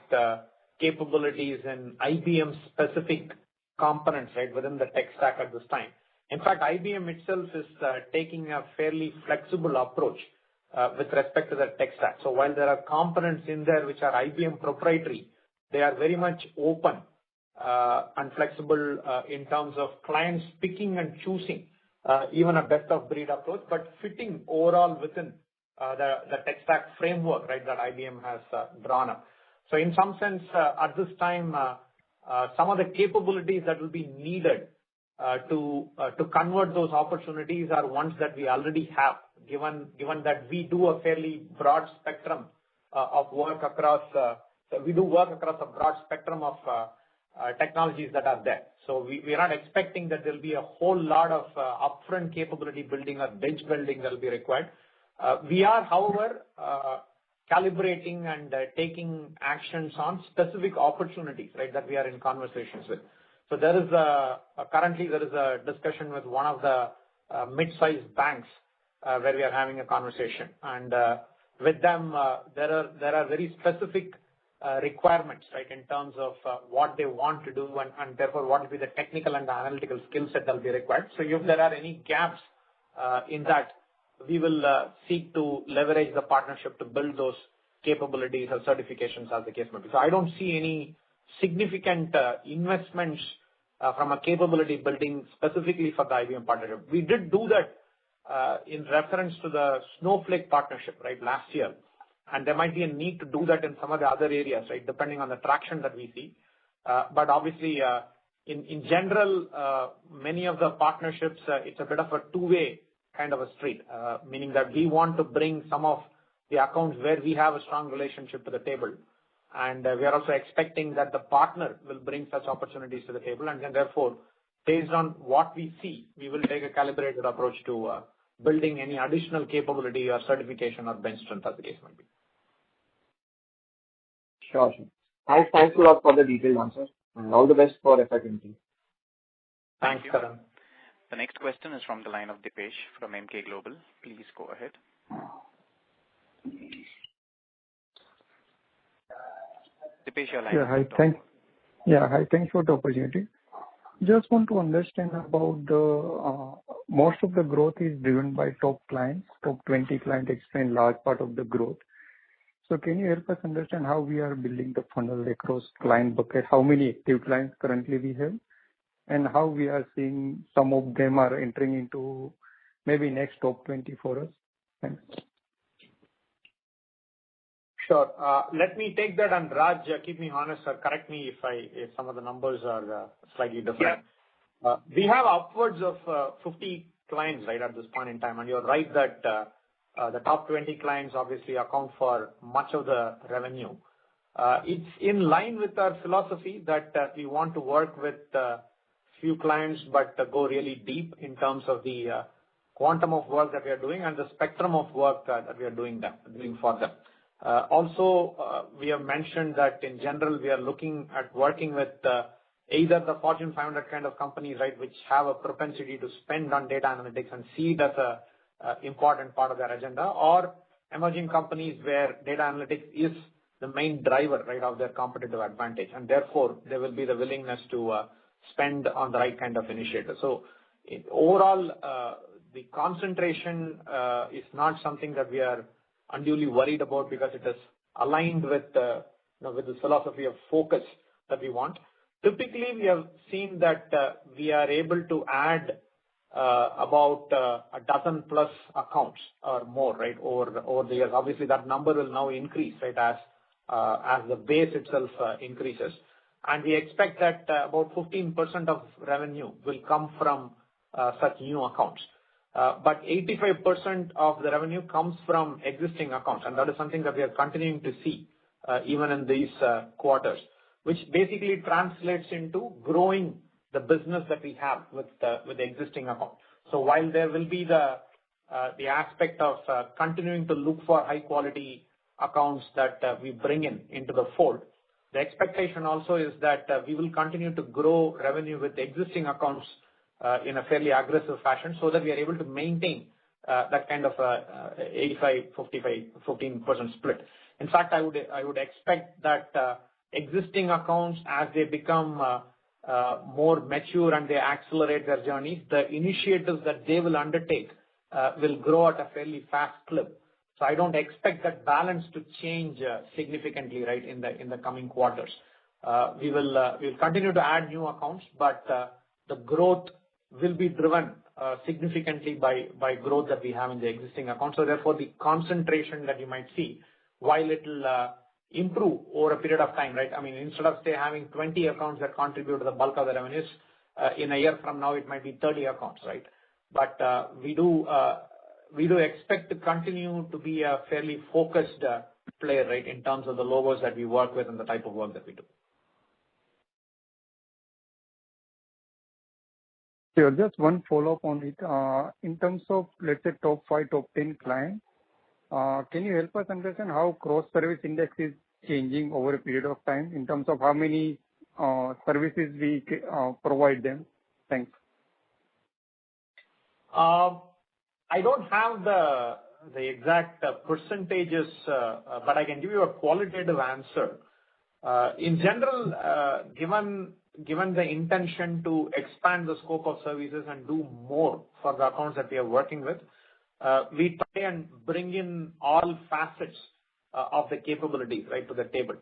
Speaker 3: capabilities and IBM specific components, right, within the tech stack at this time. In fact, IBM itself is taking a fairly flexible approach with respect to the tech stack. So while there are components in there which are IBM proprietary, they are very much open and flexible in terms of clients picking and choosing even a best of breed approach, but fitting overall within the tech stack framework, right, that IBM has drawn up. So in some sense, at this time, some of the capabilities that will be needed to convert those opportunities are ones that we already have, given that we do a fairly broad spectrum of work across. We do work across a broad spectrum of technologies that are there. So we are not expecting that there'll be a whole lot of upfront capability building or bench building that will be required. We are, however, calibrating and taking actions on specific opportunities, right, that we are in conversations with. So there is currently a discussion with one of the mid-sized banks where we are having a conversation, and with them there are very specific requirements, right, in terms of what they want to do and therefore what will be the technical and the analytical skill set that will be required. So if there are any gaps in that, we will seek to leverage the partnership to build those capabilities or certifications as the case may be. So I don't see any significant investments from a capability building specifically for the IBM partnership. We did do that in reference to the Snowflake partnership, right, last year. And there might be a need to do that in some of the other areas, right, depending on the traction that we see. But obviously, in general, many of the partnerships, it's a bit of a two-way kind of a street, meaning that we want to bring some of the accounts where we have a strong relationship to the table. And we are also expecting that the partner will bring such opportunities to the table. And then therefore, based on what we see, we will take a calibrated approach to building any additional capability or certification or bench strength as the case might be.
Speaker 5: Sure. Thanks a lot for the detailed answers, and all the best for FY23.
Speaker 3: Thanks, Karan.
Speaker 1: The next question is from the line of Dipesh from MK Global. Please go ahead. Dipesh, your line.
Speaker 7: Hi, thanks for the opportunity. Just want to understand about the most of the growth is driven by top clients. Top 20 clients explain large part of the growth. So can you help us understand how we are building the funnel across client bucket? How many active clients currently we have, and how we are seeing some of them are entering into maybe next top 20 for us? Thanks.
Speaker 3: Sure. Let me take that, and Raj, keep me honest or correct me if some of the numbers are slightly different. Yeah. We have upwards of 50 clients, right, at this point in time, and you're right that the top 20 clients obviously account for much of the revenue. It's in line with our philosophy that we want to work with few clients, but go really deep in terms of the quantum of work that we are doing and the spectrum of work that we are doing for them. Also, we have mentioned that in general we are looking at working with either the Fortune 500 kind of companies, right, which have a propensity to spend on data analytics and see it as a important part of their agenda, or emerging companies where data analytics is the main driver, right, of their competitive advantage, and therefore there will be the willingness to spend on the right kind of initiative. So overall, the concentration is not something that we are unduly worried about because it is aligned with with the philosophy of focus that we want. Typically, we have seen that we are able to add about a dozen plus accounts or more, right, over the years. Obviously, that number will now increase, right, as the base itself increases, and we expect that about 15% of revenue will come from such new accounts. But 85% of the revenue comes from existing accounts, and that is something that we are continuing to see even in these quarters, which basically translates into growing the business that we have with the existing account. So while there will be the aspect of continuing to look for high quality accounts that we bring into the fold, the expectation also is that we will continue to grow revenue with existing accounts in a fairly aggressive fashion, so that we are able to maintain that kind of 85-15% split. In fact, I would expect that existing accounts, as they become more mature and they accelerate their journeys, the initiatives that they will undertake will grow at a fairly fast clip. So I don't expect that balance to change significantly, right, in the coming quarters. We'll continue to add new accounts, but the growth will be driven significantly by growth that we have in the existing accounts. So therefore, the concentration that you might see, while it'll improve over a period of time, right? I mean, instead of say having 20 accounts that contribute to the bulk of the revenues, in a year from now it might be 30 accounts, right? But we do expect to continue to be a fairly focused player, right, in terms of the logos that we work with and the type of work that we do.
Speaker 7: Sure. Just one follow-up on it. In terms of, let's say, top 5, top 10 clients, can you help us understand how cross-service index is changing over a period of time in terms of how many services we provide them? Thanks.
Speaker 3: I don't have the exact percentages, but I can give you a qualitative answer. In general, given the intention to expand the scope of services and do more for the accounts that we are working with, we try and bring in all facets of the capabilities, right, to the table.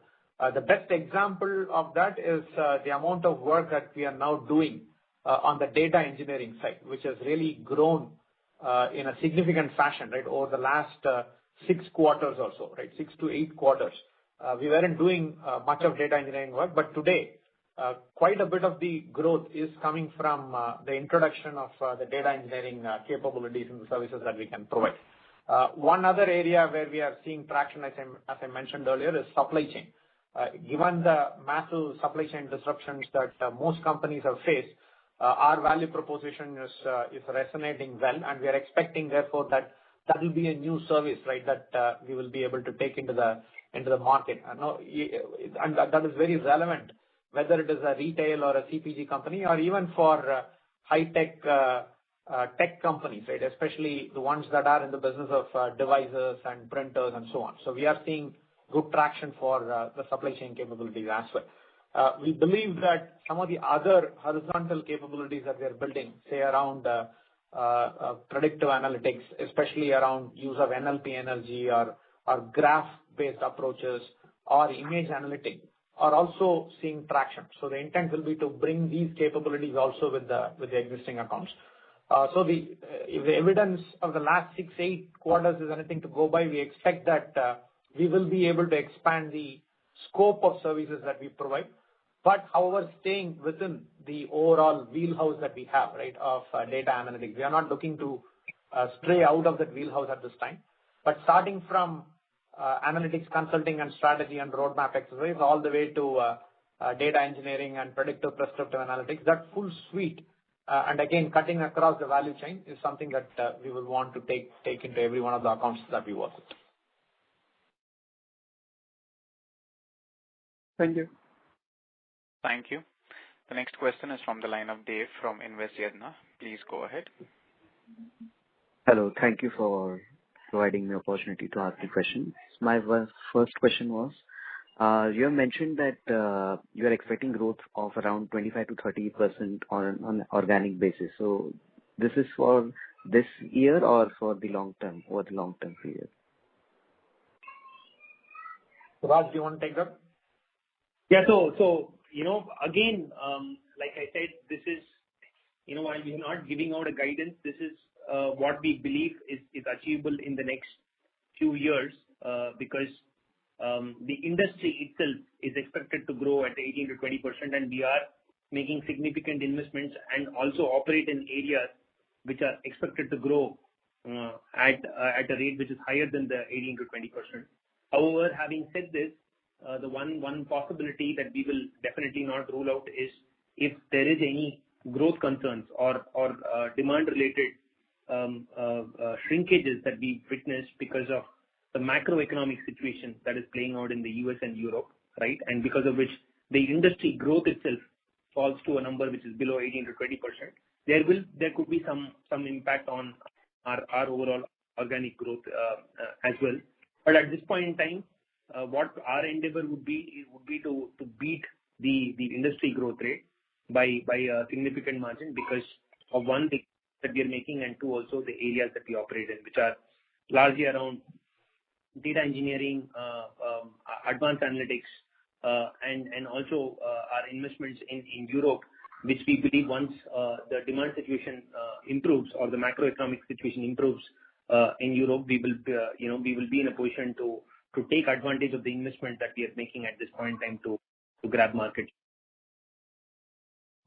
Speaker 3: The best example of that is the amount of work that we are now doing on the data engineering side, which has really grown in a significant fashion, right, over the last 6 quarters or so, right, 6 to 8 quarters. We weren't doing much of data engineering work, but today, quite a bit of the growth is coming from the introduction of the data engineering capabilities in the services that we can provide. One other area where we are seeing traction, as I mentioned earlier, is supply chain. Given the massive supply chain disruptions that most companies have faced, our value proposition is resonating well, and we are expecting, therefore, that will be a new service, right, that we will be able to take into the market. And that is very relevant, whether it is a retail or a CPG company, or even for high-tech tech companies, right, especially the ones that are in the business of devices and printers and so on. So we are seeing good traction for the supply chain capabilities as well. We believe that some of the other horizontal capabilities that we are building, say around predictive analytics, especially around use of NLP energy or graph-based approaches or image analytics, are also seeing traction. So the intent will be to bring these capabilities also with the existing accounts. So if the evidence of the last 6-8 quarters is anything to go by, we expect that we will be able to expand the scope of services that we provide, but however, staying within the overall wheelhouse that we have, right, of data analytics. We are not looking to stray out of that wheelhouse at this time, but starting from analytics consulting and strategy and roadmap exercise all the way to data engineering and predictive prescriptive analytics, that full suite, and again, cutting across the value chain is something that we will want to take into every one of the accounts that we work with.
Speaker 7: Thank you.
Speaker 1: Thank you. The next question is from the line of Dave from Invest Yadna. Please go ahead.
Speaker 8: Hello. Thank you for providing me opportunity to ask the question. My first question was, you have mentioned that you are expecting growth of around 25 to 30% on an organic basis. So this is for this year or for the long term, over the long term period?
Speaker 3: Raj, do you want to take that?
Speaker 4: Yeah. So again, like I said, this is, while we're not giving out a guidance, this is what we believe is achievable in the next few years, because the industry itself is expected to grow at 18 to 20%, and we are making significant investments and also operate in areas which are expected to grow at a rate which is higher than the 18 to 20%. However, having said this, the one possibility that we will definitely not rule out is if there is any growth concerns or demand-related shrinkages that we witnessed because of the macroeconomic situation that is playing out in the US and Europe, right? And because of which the industry growth itself falls to a number which is below 18 to 20%. There could be some impact on our overall organic growth as well. But at this point in time, what our endeavor would be to beat the industry growth rate by a significant margin because of one thing that we are making and two also the areas that we operate in, which are largely around data engineering, advanced analytics, and also our investments in Europe, which we believe once the demand situation improves or the macroeconomic situation improves in Europe, we will be in a position to take advantage of the investment that we are making at this point in time to grab market.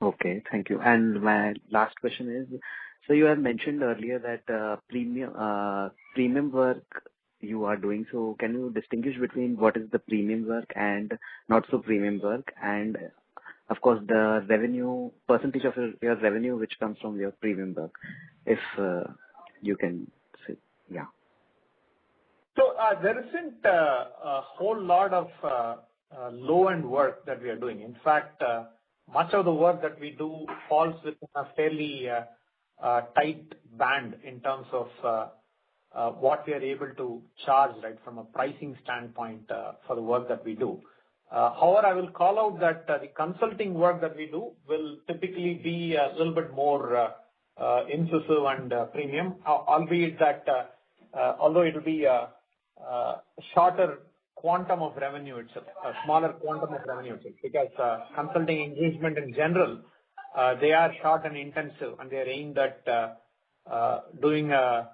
Speaker 8: Okay, thank you. And my last question is, so you have mentioned earlier that premium work you are doing. So can you distinguish between what is the premium work and not so premium work, and of course the revenue percentage of your revenue which comes from your premium work, if you can say, yeah.
Speaker 3: So there isn't a whole lot of low-end work that we are doing. In fact, much of the work that we do falls within a fairly tight band in terms of what we are able to charge, right, from a pricing standpoint for the work that we do. However, I will call out that the consulting work that we do will typically be a little bit more incisive and premium, albeit that although it will be a shorter quantum of revenue itself, a smaller quantum of revenue itself, because consulting engagement in general, they are short and intensive, and they are aimed at doing a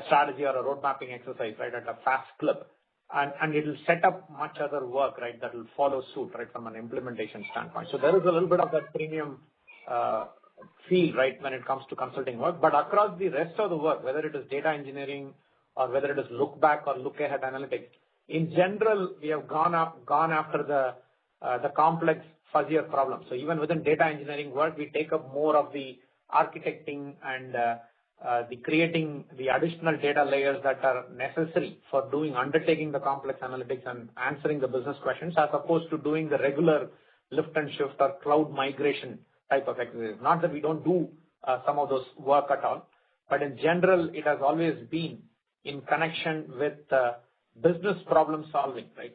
Speaker 3: strategy or a road mapping exercise, right, at a fast clip. And it will set up much other work, right, that will follow suit, right, from an implementation standpoint. So there is a little bit of that premium feel, right, when it comes to consulting work. But across the rest of the work, whether it is data engineering or whether it is look back or look ahead analytics, in general, we have gone after the complex, fuzzier problems. So even within data engineering work, we take up more of the architecting and the creating the additional data layers that are necessary for undertaking the complex analytics and answering the business questions, as opposed to doing the regular lift and shift or cloud migration type of exercise. Not that we don't do some of those work at all, but in general, it has always been in connection with business problem solving, right,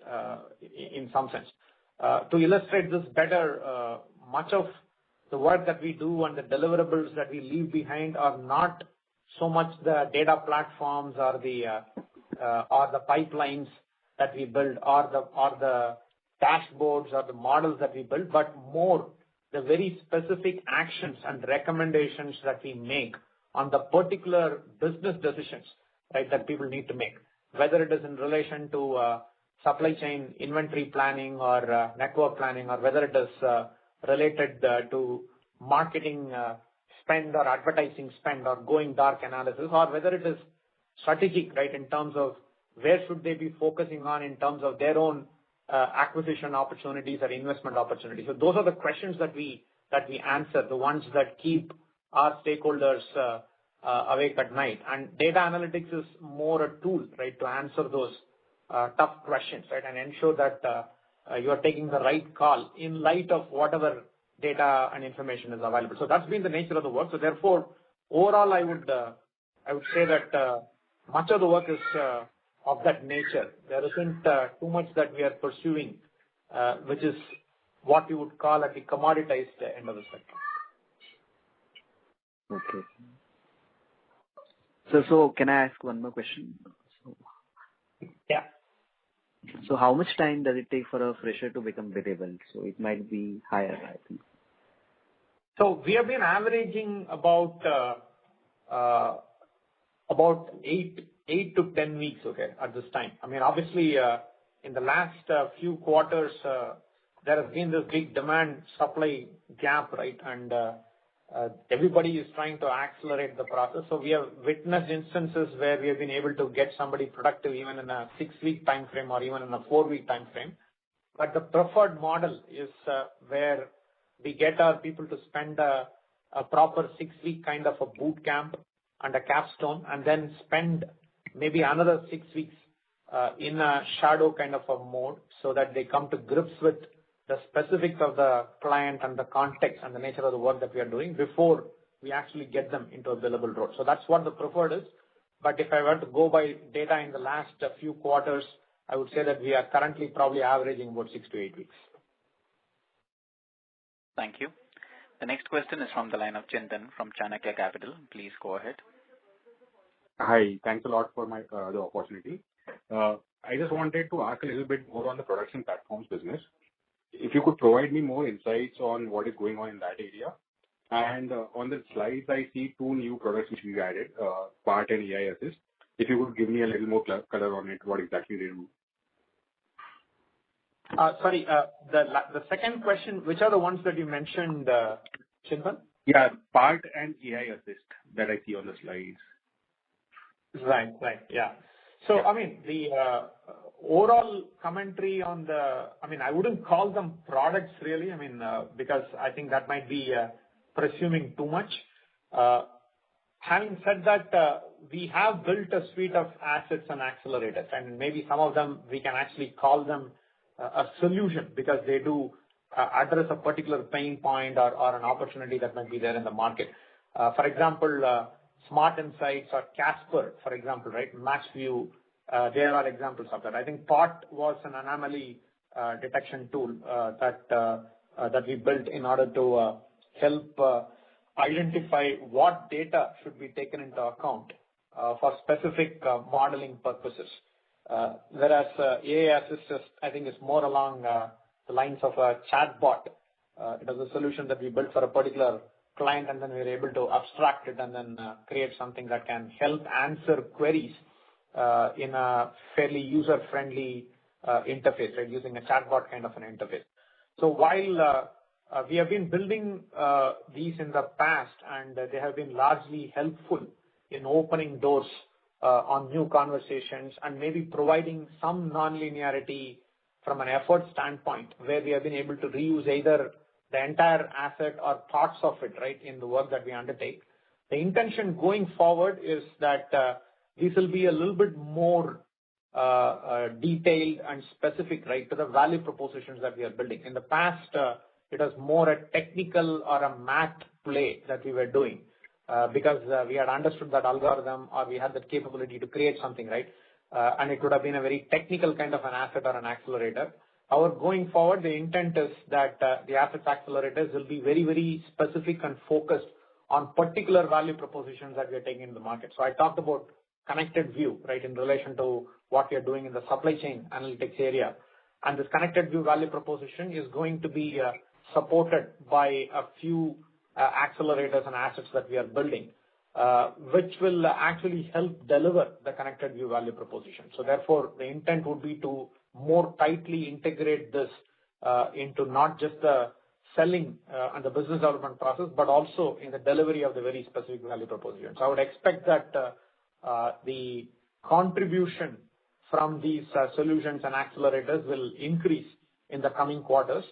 Speaker 3: in some sense. To illustrate this better, much of the work that we do and the deliverables that we leave behind are not so much the data platforms or the pipelines that we build or the dashboards or the models that we build, but more the very specific actions and recommendations that we make on the particular business decisions, right, that people need to make, whether it is in relation to supply chain inventory planning or network planning, or whether it is related to marketing spend or advertising spend or going dark analysis, or whether it is strategic, right, in terms of where should they be focusing on in terms of their own acquisition opportunities or investment opportunities. So those are the questions that we answer, the ones that keep our stakeholders awake at night. And data analytics is more a tool, right, to answer those tough questions, right, and ensure that you are taking the right call in light of whatever data and information is available. So that's been the nature of the work. So therefore, overall, I would say that much of the work is of that nature. There isn't too much that we are pursuing, which is what we would call at the commoditized end of the spectrum.
Speaker 8: Okay. So can I ask one more question?
Speaker 3: Yeah.
Speaker 8: So how much time does it take for a fresher to become billable? So it might be higher, I think.
Speaker 3: So we have been averaging about 8 to 10 weeks, okay, at this time. I mean, obviously, in the last few quarters, there has been this big demand-supply gap, right? And everybody is trying to accelerate the process. So we have witnessed instances where we have been able to get somebody productive even in a 6-week time frame or even in a 4-week time frame. But the preferred model is where we get our people to spend a proper 6-week kind of a boot camp and a capstone, and then spend maybe another 6 weeks in a shadow kind of a mode, so that they come to grips with the specifics of the client and the context and the nature of the work that we are doing before we actually get them into a billable role. So that's what the preferred is. But if I were to go by data in the last few quarters, I would say that we are currently probably averaging about 6 to 8 weeks.
Speaker 1: Thank you. The next question is from the line of Chintan from Chanakya Capital. Please go ahead.
Speaker 9: Hi. Thanks a lot for the opportunity. I just wanted to ask a little bit more on the production platforms business. If you could provide me more insights on what is going on in that area. And on the slides, I see 2 new products which we've added, PART and AI Assist. If you could give me a little more color on it, what exactly they do.
Speaker 3: Sorry, the second question, which are the ones that you mentioned, Chintan?
Speaker 9: Yeah, PART and AI Assist that I see on the slides.
Speaker 3: Right. Yeah. So, I mean, the overall commentary on I wouldn't call them products really, because I think that might be presuming too much. Having said that, we have built a suite of assets and accelerators, and maybe some of them we can actually call them a solution because they do address a particular pain point or an opportunity that might be there in the market. For example, Smart Insights or Casper, for example, right? MaxView, there are examples of that. I think PART was an anomaly detection tool that we built in order to help identify what data should be taken into account for specific modeling purposes. Whereas AI Assist, I think, is more along the lines of a chatbot. It was a solution that we built for a particular client, and then we were able to abstract it and then create something that can help answer queries in a fairly user-friendly interface, right, using a chatbot kind of an interface. So while we have been building these in the past, and they have been largely helpful in opening doors on new conversations and maybe providing some non-linearity from an effort standpoint, where we have been able to reuse either the entire asset or parts of it, right, in the work that we undertake. The intention going forward is that these will be a little bit more detailed and specific, right, to the value propositions that we are building. In the past, it was more a technical or a math play that we were doing because we had understood that algorithm or we had the capability to create something, right? And it would have been a very technical kind of an asset or an accelerator. However, going forward, the intent is that the assets accelerators will be very, very specific and focused on particular value propositions that we are taking in the market. So I talked about connected view, right, in relation to what we are doing in the supply chain analytics area. And this connected view value proposition is going to be supported by a few accelerators and assets that we are building, which will actually help deliver the connected view value proposition. So therefore, the intent would be to more tightly integrate this into not just the selling and the business development process, but also in the delivery of the very specific value proposition. So I would expect that the contribution from these solutions and accelerators will increase in the coming quarters.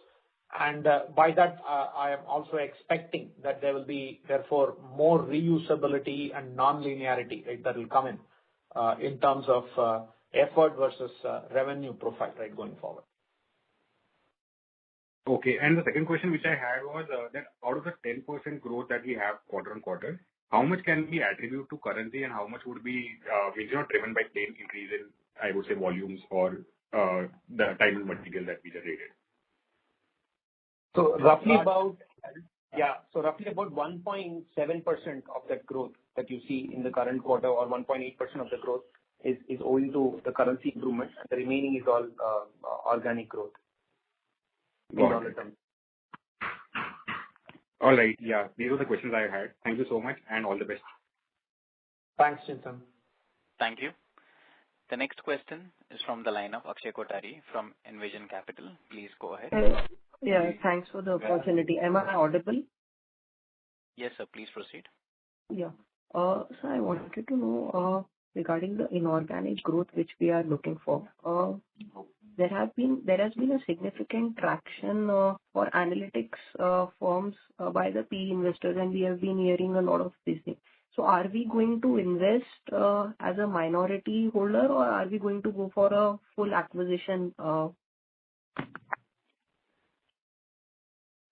Speaker 3: And by that, I am also expecting that there will be, therefore, more reusability and non-linearity, right, that will come in terms of effort versus revenue profile, right, going forward.
Speaker 9: Okay. And the second question which I had was that out of the 10% growth that we have quarter on quarter, how much can we attribute to currency and how much would be driven by plain increase in, I would say, volumes or the time and material that we generated?
Speaker 5: So roughly about 1.7% of that growth that you see in the current quarter, or 1.8% of the growth is owing to the currency improvement, and the remaining is all organic growth in dollar terms.
Speaker 9: All right. Yeah, these are the questions I had. Thank you so much, and all the best.
Speaker 3: Thanks, Chintan.
Speaker 1: Thank you. The next question is from the line of Akshay Kothari from Envision Capital. Please go ahead.
Speaker 10: Yeah, thanks for the opportunity. Am I audible?
Speaker 1: Yes, sir. Please proceed.
Speaker 10: Yeah. So I wanted to know regarding the inorganic growth which we are looking for. There has been a significant traction for analytics firms by the PE investors, and we have been hearing a lot of this thing. So are we going to invest as a minority holder, or are we going to go for a full acquisition?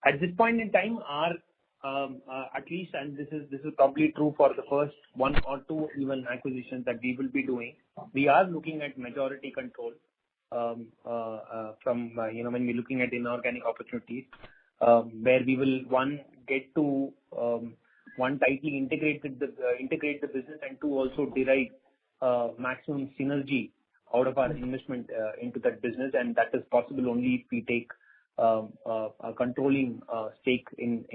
Speaker 4: At this point in time, our at least, and this is probably true for the first one or two even acquisitions that we will be doing. We are looking at majority control from when we're looking at inorganic opportunities, where we will get to tightly integrate the business, and two, also derive maximum synergy out of our investment into that business, and that is possible only if we take a controlling stake in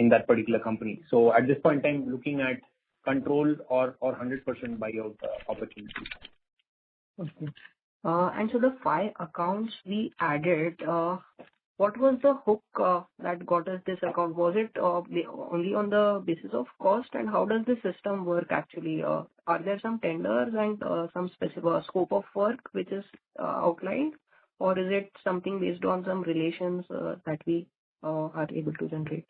Speaker 4: that particular company. So at this point in time, looking at control or 100% buyout opportunity.
Speaker 10: Okay. And so the 5 accounts we added, what was the hook that got us this account? Was it only on the basis of cost, and how does the system work actually? Are there some tenders and some specific scope of work which is outlined, or is it something based on some relations that we are able to generate?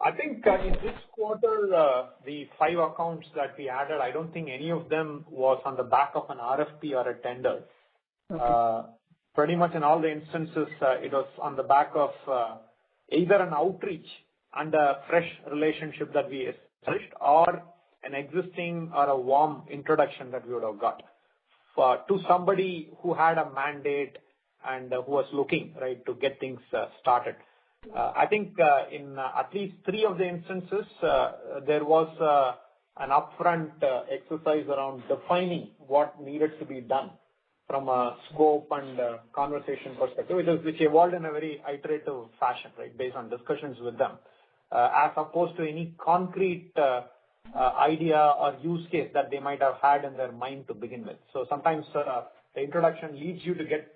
Speaker 3: I think in this quarter, the 5 accounts that we added, I don't think any of them was on the back of an RFP or a tender.
Speaker 10: Okay.
Speaker 3: Pretty much in all the instances, it was on the back of either an outreach and a fresh relationship that we established, or an existing or a warm introduction that we would have got to somebody who had a mandate and who was looking, right, to get things started. I think in at least 3 of the instances, there was an upfront exercise around defining what needed to be done from a scope and conversation perspective, which evolved in a very iterative fashion, right, based on discussions with them, as opposed to any concrete idea or use case that they might have had in their mind to begin with. So sometimes the introduction leads you to get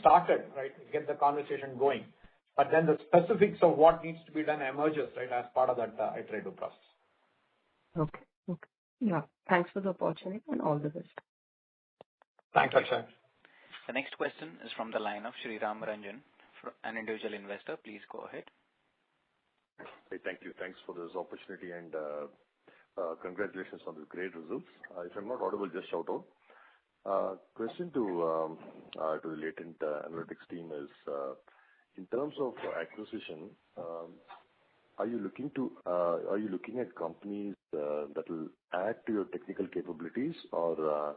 Speaker 3: started, right, get the conversation going. But then the specifics of what needs to be done emerges, right, as part of that iterative process.
Speaker 10: Okay. Yeah. Thanks for the opportunity and all the best.
Speaker 3: Thanks, Akshay.
Speaker 1: The next question is from the line of Shri Ram Ranjan, an individual investor. Please go ahead.
Speaker 11: Hey, thank you. Thanks for this opportunity, and congratulations on the great results. If I'm not audible, just shout out. Question to the Latent Analytics team is, in terms of acquisition, are you looking at companies that will add to your technical capabilities, or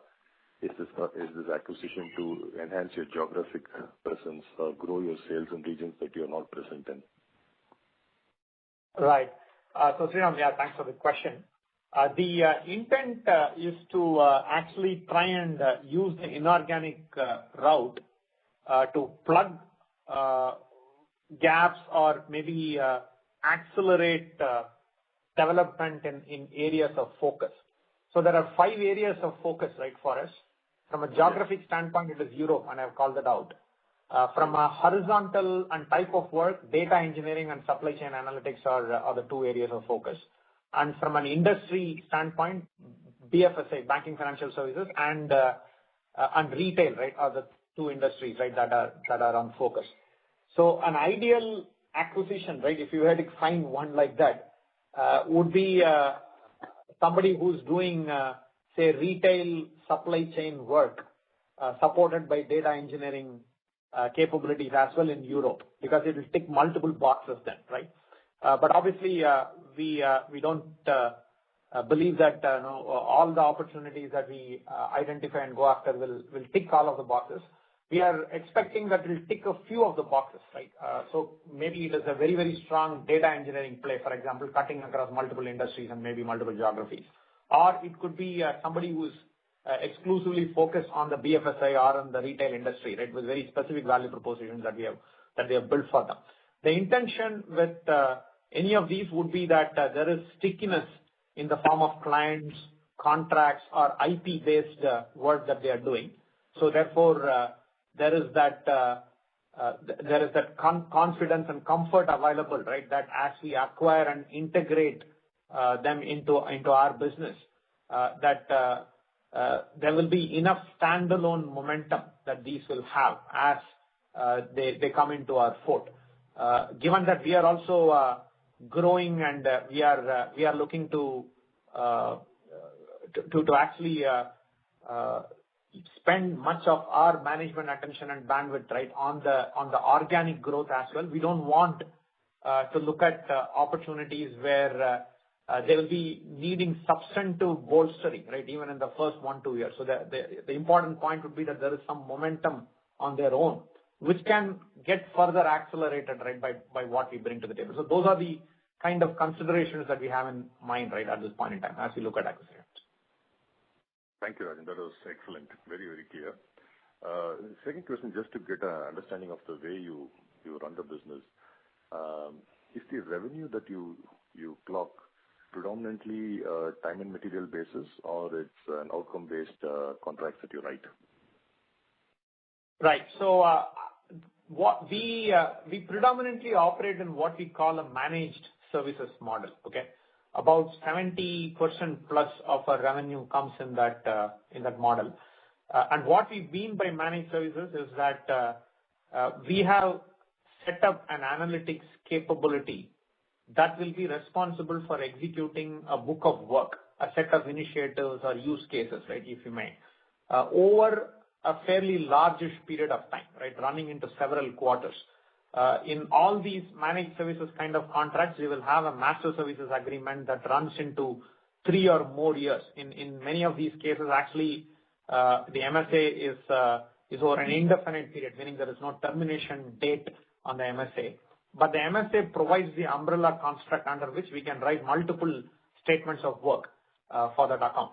Speaker 11: is this acquisition to enhance your geographic presence or grow your sales in regions that you are not present in?
Speaker 3: Right. So Sriram, yeah, thanks for the question. The intent is to actually try and use the inorganic route to plug gaps or maybe accelerate development in areas of focus. So there are 5 areas of focus, right, for us. From a geographic standpoint, it is Europe, and I've called it out. From a horizontal and type of work, data engineering and supply chain analytics are the 2 areas of focus. And from an industry standpoint, BFSI, banking financial services, and retail, right, are the 2 industries, right, that are on focus. So an ideal acquisition, right, if you had to find one like that, would be somebody who's doing, say, retail supply chain work, supported by data engineering capabilities as well in Europe, because it will tick multiple boxes then, right? But obviously, we don't believe that all the opportunities that we identify and go after will tick all of the boxes. We are expecting that it will tick a few of the boxes, right? So maybe it is a very, very strong data engineering play, for example, cutting across multiple industries and maybe multiple geographies. Or it could be somebody who's exclusively focused on the BFSI or on the retail industry, right, with very specific value propositions that we have built for them. The intention with any of these would be that there is stickiness in the form of clients, contracts, or IP-based work that they are doing. So therefore, there is that there is that confidence and comfort available, right? That as we acquire and integrate them into our business, that there will be enough standalone momentum that these will have as they come into our fold. Given that we are also growing and we are looking to actually spend much of our management attention and bandwidth, right, on the organic growth as well. We don't want to look at opportunities where they will be needing substantive bolstering, right, even in the first 1-2 years. So the important point would be that there is some momentum on their own, which can get further accelerated, right, by what we bring to the table. So those are the kind of considerations that we have in mind, right, at this point in time as we look at acquisitions.
Speaker 11: Thank you, Rajan. That was excellent. Very, very clear. Second question, just to get an understanding of the way you run the business. Is the revenue that you clock predominantly time and material basis, or it's an outcome-based contracts that you write?
Speaker 3: Right. So what we predominantly operate in what we call a managed services model. Okay, about 70% plus of our revenue comes in that model. And what we mean by managed services is that we have set up an analytics capability that will be responsible for executing a book of work, a set of initiatives or use cases, right, if you may, over a fairly largish period of time, right, running into several quarters. In all these managed services kind of contracts, we will have a master services agreement that runs into 3 or more years. In many of these cases, actually, the MSA is over an indefinite period, meaning there is no termination date on the MSA. But the MSA provides the umbrella construct under which we can write multiple statements of work for that account.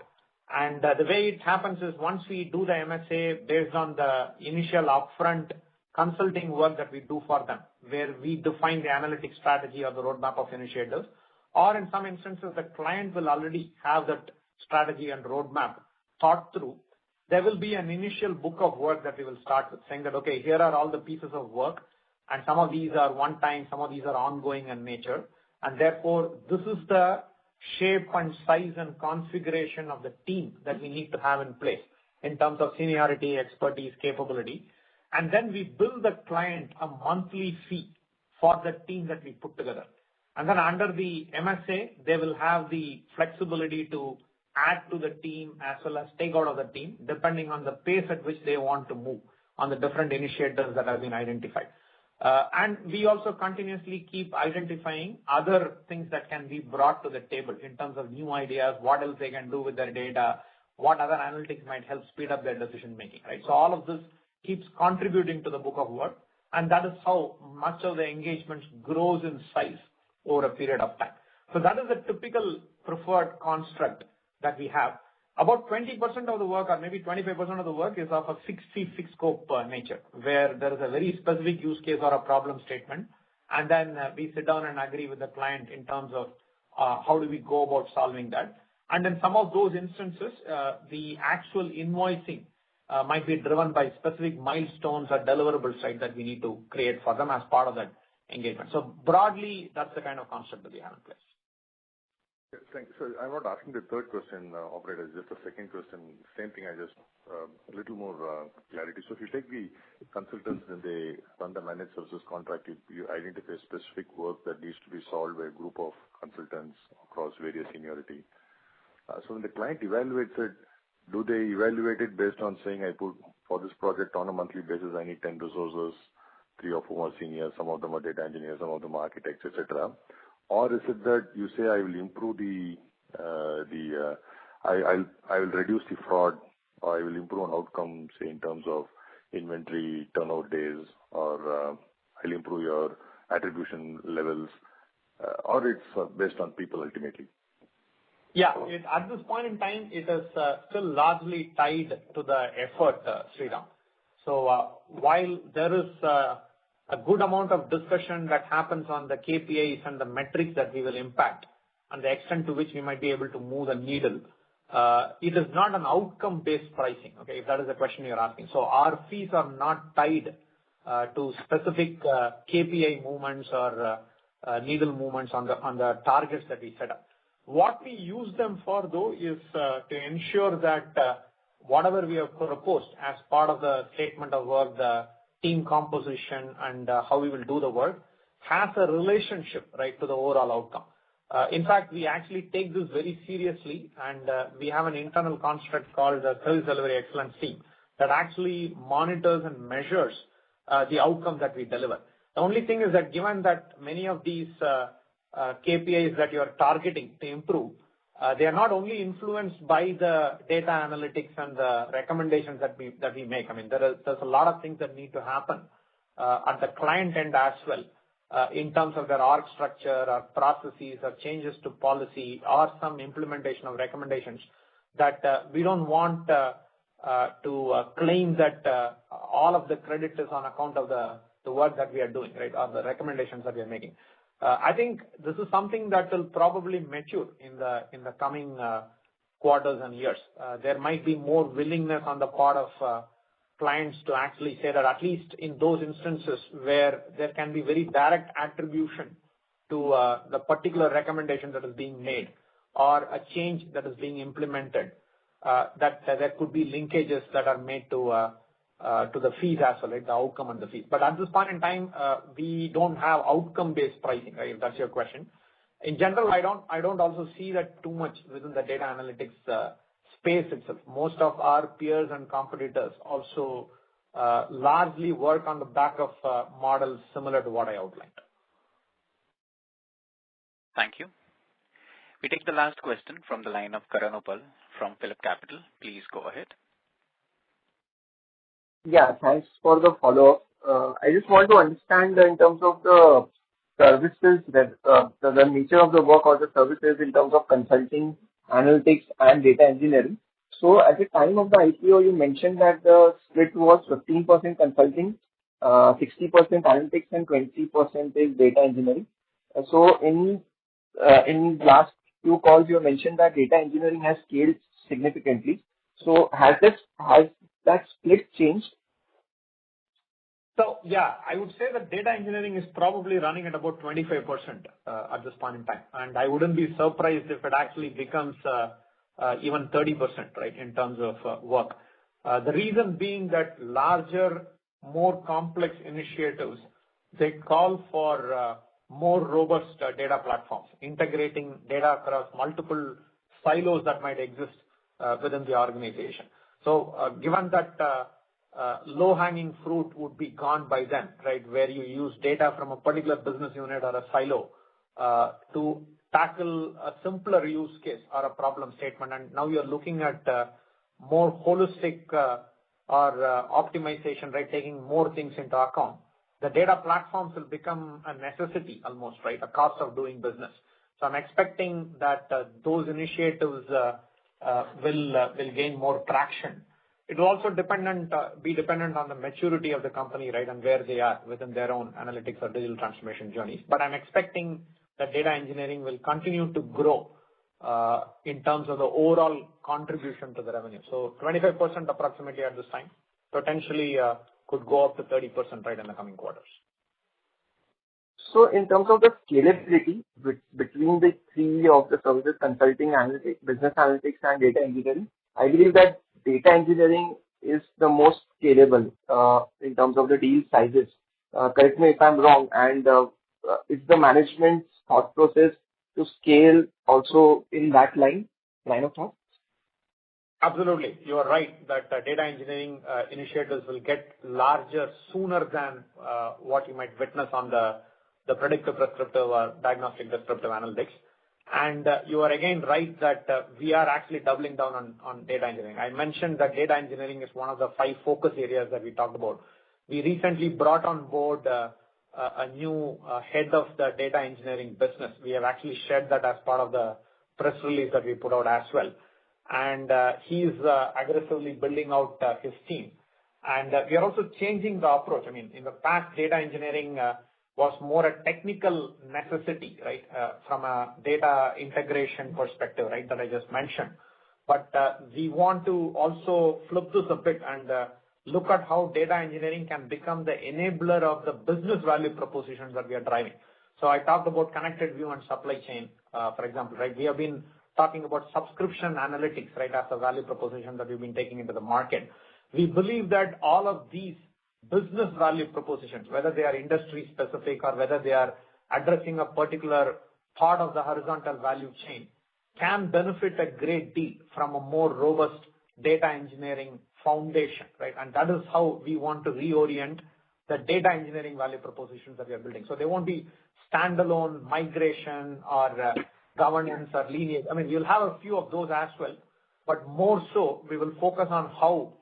Speaker 3: And the way it happens is once we do the MSA based on the initial upfront consulting work that we do for them, where we define the analytics strategy or the roadmap of initiatives, or in some instances, the client will already have that strategy and roadmap thought through. There will be an initial book of work that we will start with, saying that, okay, here are all the pieces of work, and some of these are one time, some of these are ongoing in nature, and therefore this is the shape and size and configuration of the team that we need to have in place in terms of seniority, expertise, capability. And then we bill the client a monthly fee for the team that we put together. And then under the MSA, they will have the flexibility to add to the team as well as take out of the team, depending on the pace at which they want to move on the different initiatives that have been identified. And we also continuously keep identifying other things that can be brought to the table in terms of new ideas, what else they can do with their data, what other analytics might help speed up their decision making, right? So all of this keeps contributing to the book of work, and that is how much of the engagement grows in size over a period of time. So that is the typical preferred construct that we have. About 20% of the work, or maybe 25% of the work, is of a fixed fee, fixed scope nature, where there is a very specific use case or a problem statement, and then we sit down and agree with the client in terms of how do we go about solving that. And in some of those instances, the actual invoicing might be driven by specific milestones or deliverables, right, that we need to create for them as part of that engagement. So broadly, that's the kind of concept that we have in place.
Speaker 11: Yes, thank you. So I'm not asking the third question, operator, just a second question. Same thing, I just a little more clarity. So if you take the consultants and they run the managed services contract, you identify specific work that needs to be solved by a group of consultants across various seniority. So when the client evaluates it, do they evaluate it based on saying, I put for this project on a monthly basis, I need 10 resources, 3 or 4 are seniors, some of them are data engineers, some of them are architects, etc. Or is it that you say I will improve I will reduce the fraud, or I will improve on outcomes, say in terms of inventory turnover days, or I'll improve your attribution levels, or it's based on people ultimately?
Speaker 3: Yeah, at this point in time, it is still largely tied to the effort, Sriram. So while there is a good amount of discussion that happens on the KPIs and the metrics that we will impact and the extent to which we might be able to move the needle, it is not an outcome-based pricing, okay, if that is the question you're asking. So our fees are not tied to specific KPI movements or needle movements on the targets that we set up. What we use them for, though, is to ensure that whatever we have proposed as part of the statement of work, the team composition and how we will do the work, has a relationship, right, to the overall outcome. In fact, we actually take this very seriously, and we have an internal construct called the Service Delivery Excellence Team that actually monitors and measures the outcome that we deliver. The only thing is that given that many of these KPIs that you are targeting to improve, they are not only influenced by the data analytics and the recommendations that we make. I mean, there's a lot of things that need to happen at the client end as well, in terms of their org structure or processes or changes to policy or some implementation of recommendations that we don't want to claim that all of the credit is on account of the work that we are doing, right, or the recommendations that we are making. I think this is something that will probably mature in the coming quarters and years. There might be more willingness on the part of clients to actually say that at least in those instances where there can be very direct attribution to the particular recommendation that is being made or a change that is being implemented, that there could be linkages that are made to the fees as well, right, the outcome and the fees. But at this point in time, we don't have outcome-based pricing, right, if that's your question. In general, I don't also see that too much within the data analytics space itself. Most of our peers and competitors also largely work on the back of models similar to what I outlined.
Speaker 1: Thank you. We take the last question from the line of Karan Uppal from Phillip Capital. Please go ahead.
Speaker 5: Yeah, thanks for the follow-up. I just want to understand in terms of the services that the nature of the work or the services in terms of consulting, analytics, and data engineering. So at the time of the IPO, you mentioned that the split was 15% consulting, 60% analytics, and 20% is data engineering. So in last few calls, you mentioned that data engineering has scaled significantly. So has that split changed?
Speaker 3: So yeah, I would say that data engineering is probably running at about 25% at this point in time, and I wouldn't be surprised if it actually becomes even 30%, right, in terms of work. The reason being that larger, more complex initiatives, they call for more robust data platforms, integrating data across multiple silos that might exist within the organization. So given that low-hanging fruit would be gone by then, right, where you use data from a particular business unit or a silo to tackle a simpler use case or a problem statement, and now you're looking at more holistic or optimization, right, taking more things into account. The data platforms will become a necessity almost, right, a cost of doing business. So I'm expecting that those initiatives will gain more traction. It will also be dependent on the maturity of the company, right, and where they are within their own analytics or digital transformation journeys. But I'm expecting that data engineering will continue to grow in terms of the overall contribution to the revenue. So 25% approximately at this time, potentially could go up to 30% right in the coming quarters.
Speaker 5: So in terms of the scalability between the three of the services, consulting, analytics, business analytics, and data engineering, I believe that data engineering is the most scalable in terms of the deal sizes. Correct me if I'm wrong. And is the management's thought process to scale also in that line of thought?
Speaker 3: Absolutely. You are right that data engineering initiatives will get larger sooner than what you might witness on the predictive prescriptive or diagnostic descriptive analytics. And you are again right that we are actually doubling down on data engineering. I mentioned that data engineering is one of the 5 focus areas that we talked about. We recently brought on board a new head of the data engineering business. We have actually shared that as part of the press release that we put out as well. And he's aggressively building out his team. And we are also changing the approach. I mean, in the past, data engineering was more a technical necessity, right, from a data integration perspective, right, that I just mentioned. But we want to also flip this a bit and look at how data engineering can become the enabler of the business value propositions that we are driving. So I talked about connected view and supply chain, for example, right? We have been talking about subscription analytics, right, as a value proposition that we've been taking into the market. We believe that all of these business value propositions, whether they are industry specific or whether they are addressing a particular part of the horizontal value chain, can benefit a great deal from a more robust data engineering foundation, right? And that is how we want to reorient the data engineering value propositions that we are building. So they won't be standalone migration or governance or lineage. I mean, we'll have a few of those as well, but more so we will focus on how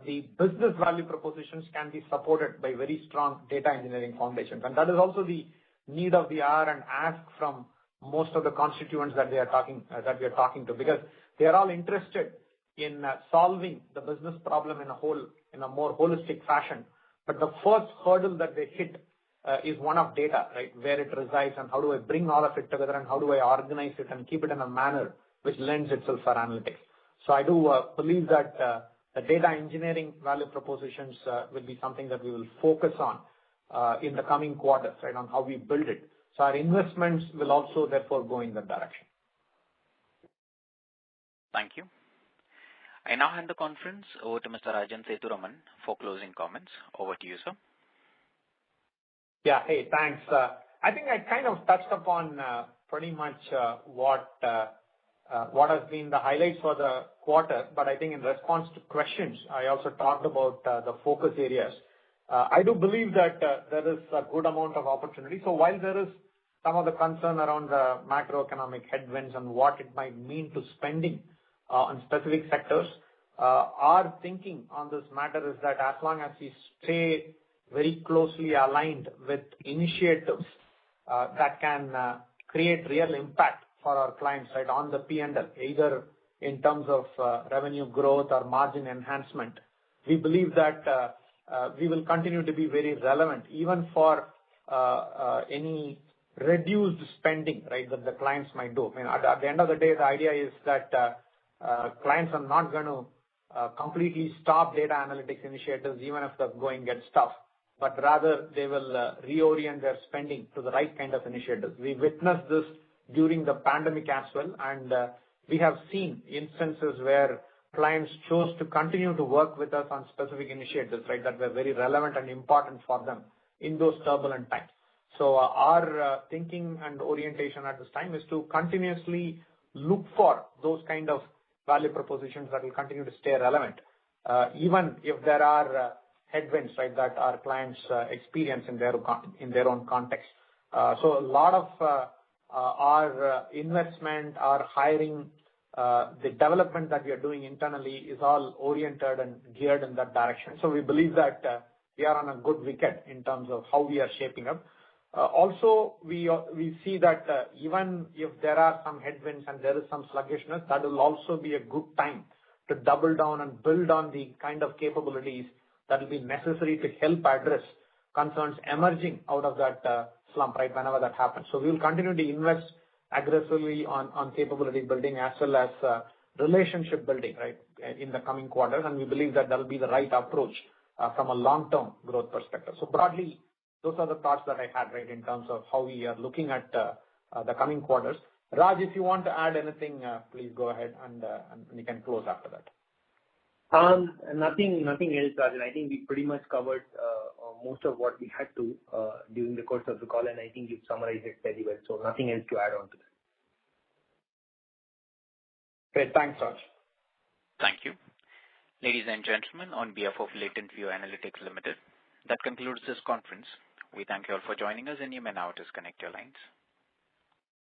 Speaker 3: the business value propositions can be supported by very strong data engineering foundations. And that is also the need of the hour and ask from most of the constituents that we are talking to, because they are all interested in solving the business problem in a more holistic fashion. But the first hurdle that they hit is one of data, right? Where it resides and how do I bring all of it together and how do I organize it and keep it in a manner which lends itself for analytics. So I do believe that the data engineering value propositions will be something that we will focus on in the coming quarters, right, on how we build it. So our investments will also therefore go in that direction.
Speaker 1: Thank you. I now hand the conference over to Mr. Rajan Sethuraman for closing comments. Over to you, sir.
Speaker 3: Yeah. Hey, thanks. I think I kind of touched upon pretty much what has been the highlights for the quarter, but I think in response to questions, I also talked about the focus areas. I do believe that there is a good amount of opportunity. So while there is some of the concern around the macroeconomic headwinds and what it might mean to spending on specific sectors, our thinking on this matter is that as long as we stay very closely aligned with initiatives that can create real impact for our clients, right, on the P&L, either in terms of revenue growth or margin enhancement, we believe that we will continue to be very relevant even for any reduced spending, right, that the clients might do. I mean, at the end of the day, the idea is that clients are not going to completely stop data analytics initiatives even if the going gets tough, but rather they will reorient their spending to the right kind of initiatives. We witnessed this during the pandemic as well, and we have seen instances where clients chose to continue to work with us on specific initiatives, right, that were very relevant and important for them in those turbulent times. So our thinking and orientation at this time is to continuously look for those kind of value propositions that will continue to stay relevant, even if there are headwinds, right, that our clients experience in their own context. So a lot of our investment, our hiring, the development that we are doing internally is all oriented and geared in that direction. So we believe that we are on a good wicket in terms of how we are shaping up. Also, we see that even if there are some headwinds and there is some sluggishness, that will also be a good time to double down and build on the kind of capabilities that will be necessary to help address concerns emerging out of that slump, right, whenever that happens. So we will continue to invest aggressively on capability building as well as relationship building, right, in the coming quarters, and we believe that that will be the right approach from a long-term growth perspective. So broadly, those are the thoughts that I had, right, in terms of how we are looking at the coming quarters. Raj, if you want to add anything, please go ahead and we can close after that.
Speaker 4: Nothing else, Rajan. I think we pretty much covered most of what we had to during the course of the call, and I think you've summarized it very well. So nothing else to add on to that.
Speaker 3: Great. Thanks, Raj.
Speaker 1: Thank you. Ladies and gentlemen, on behalf of Latent View Analytics Limited, that concludes this conference. We thank you all for joining us, and you may now disconnect your lines.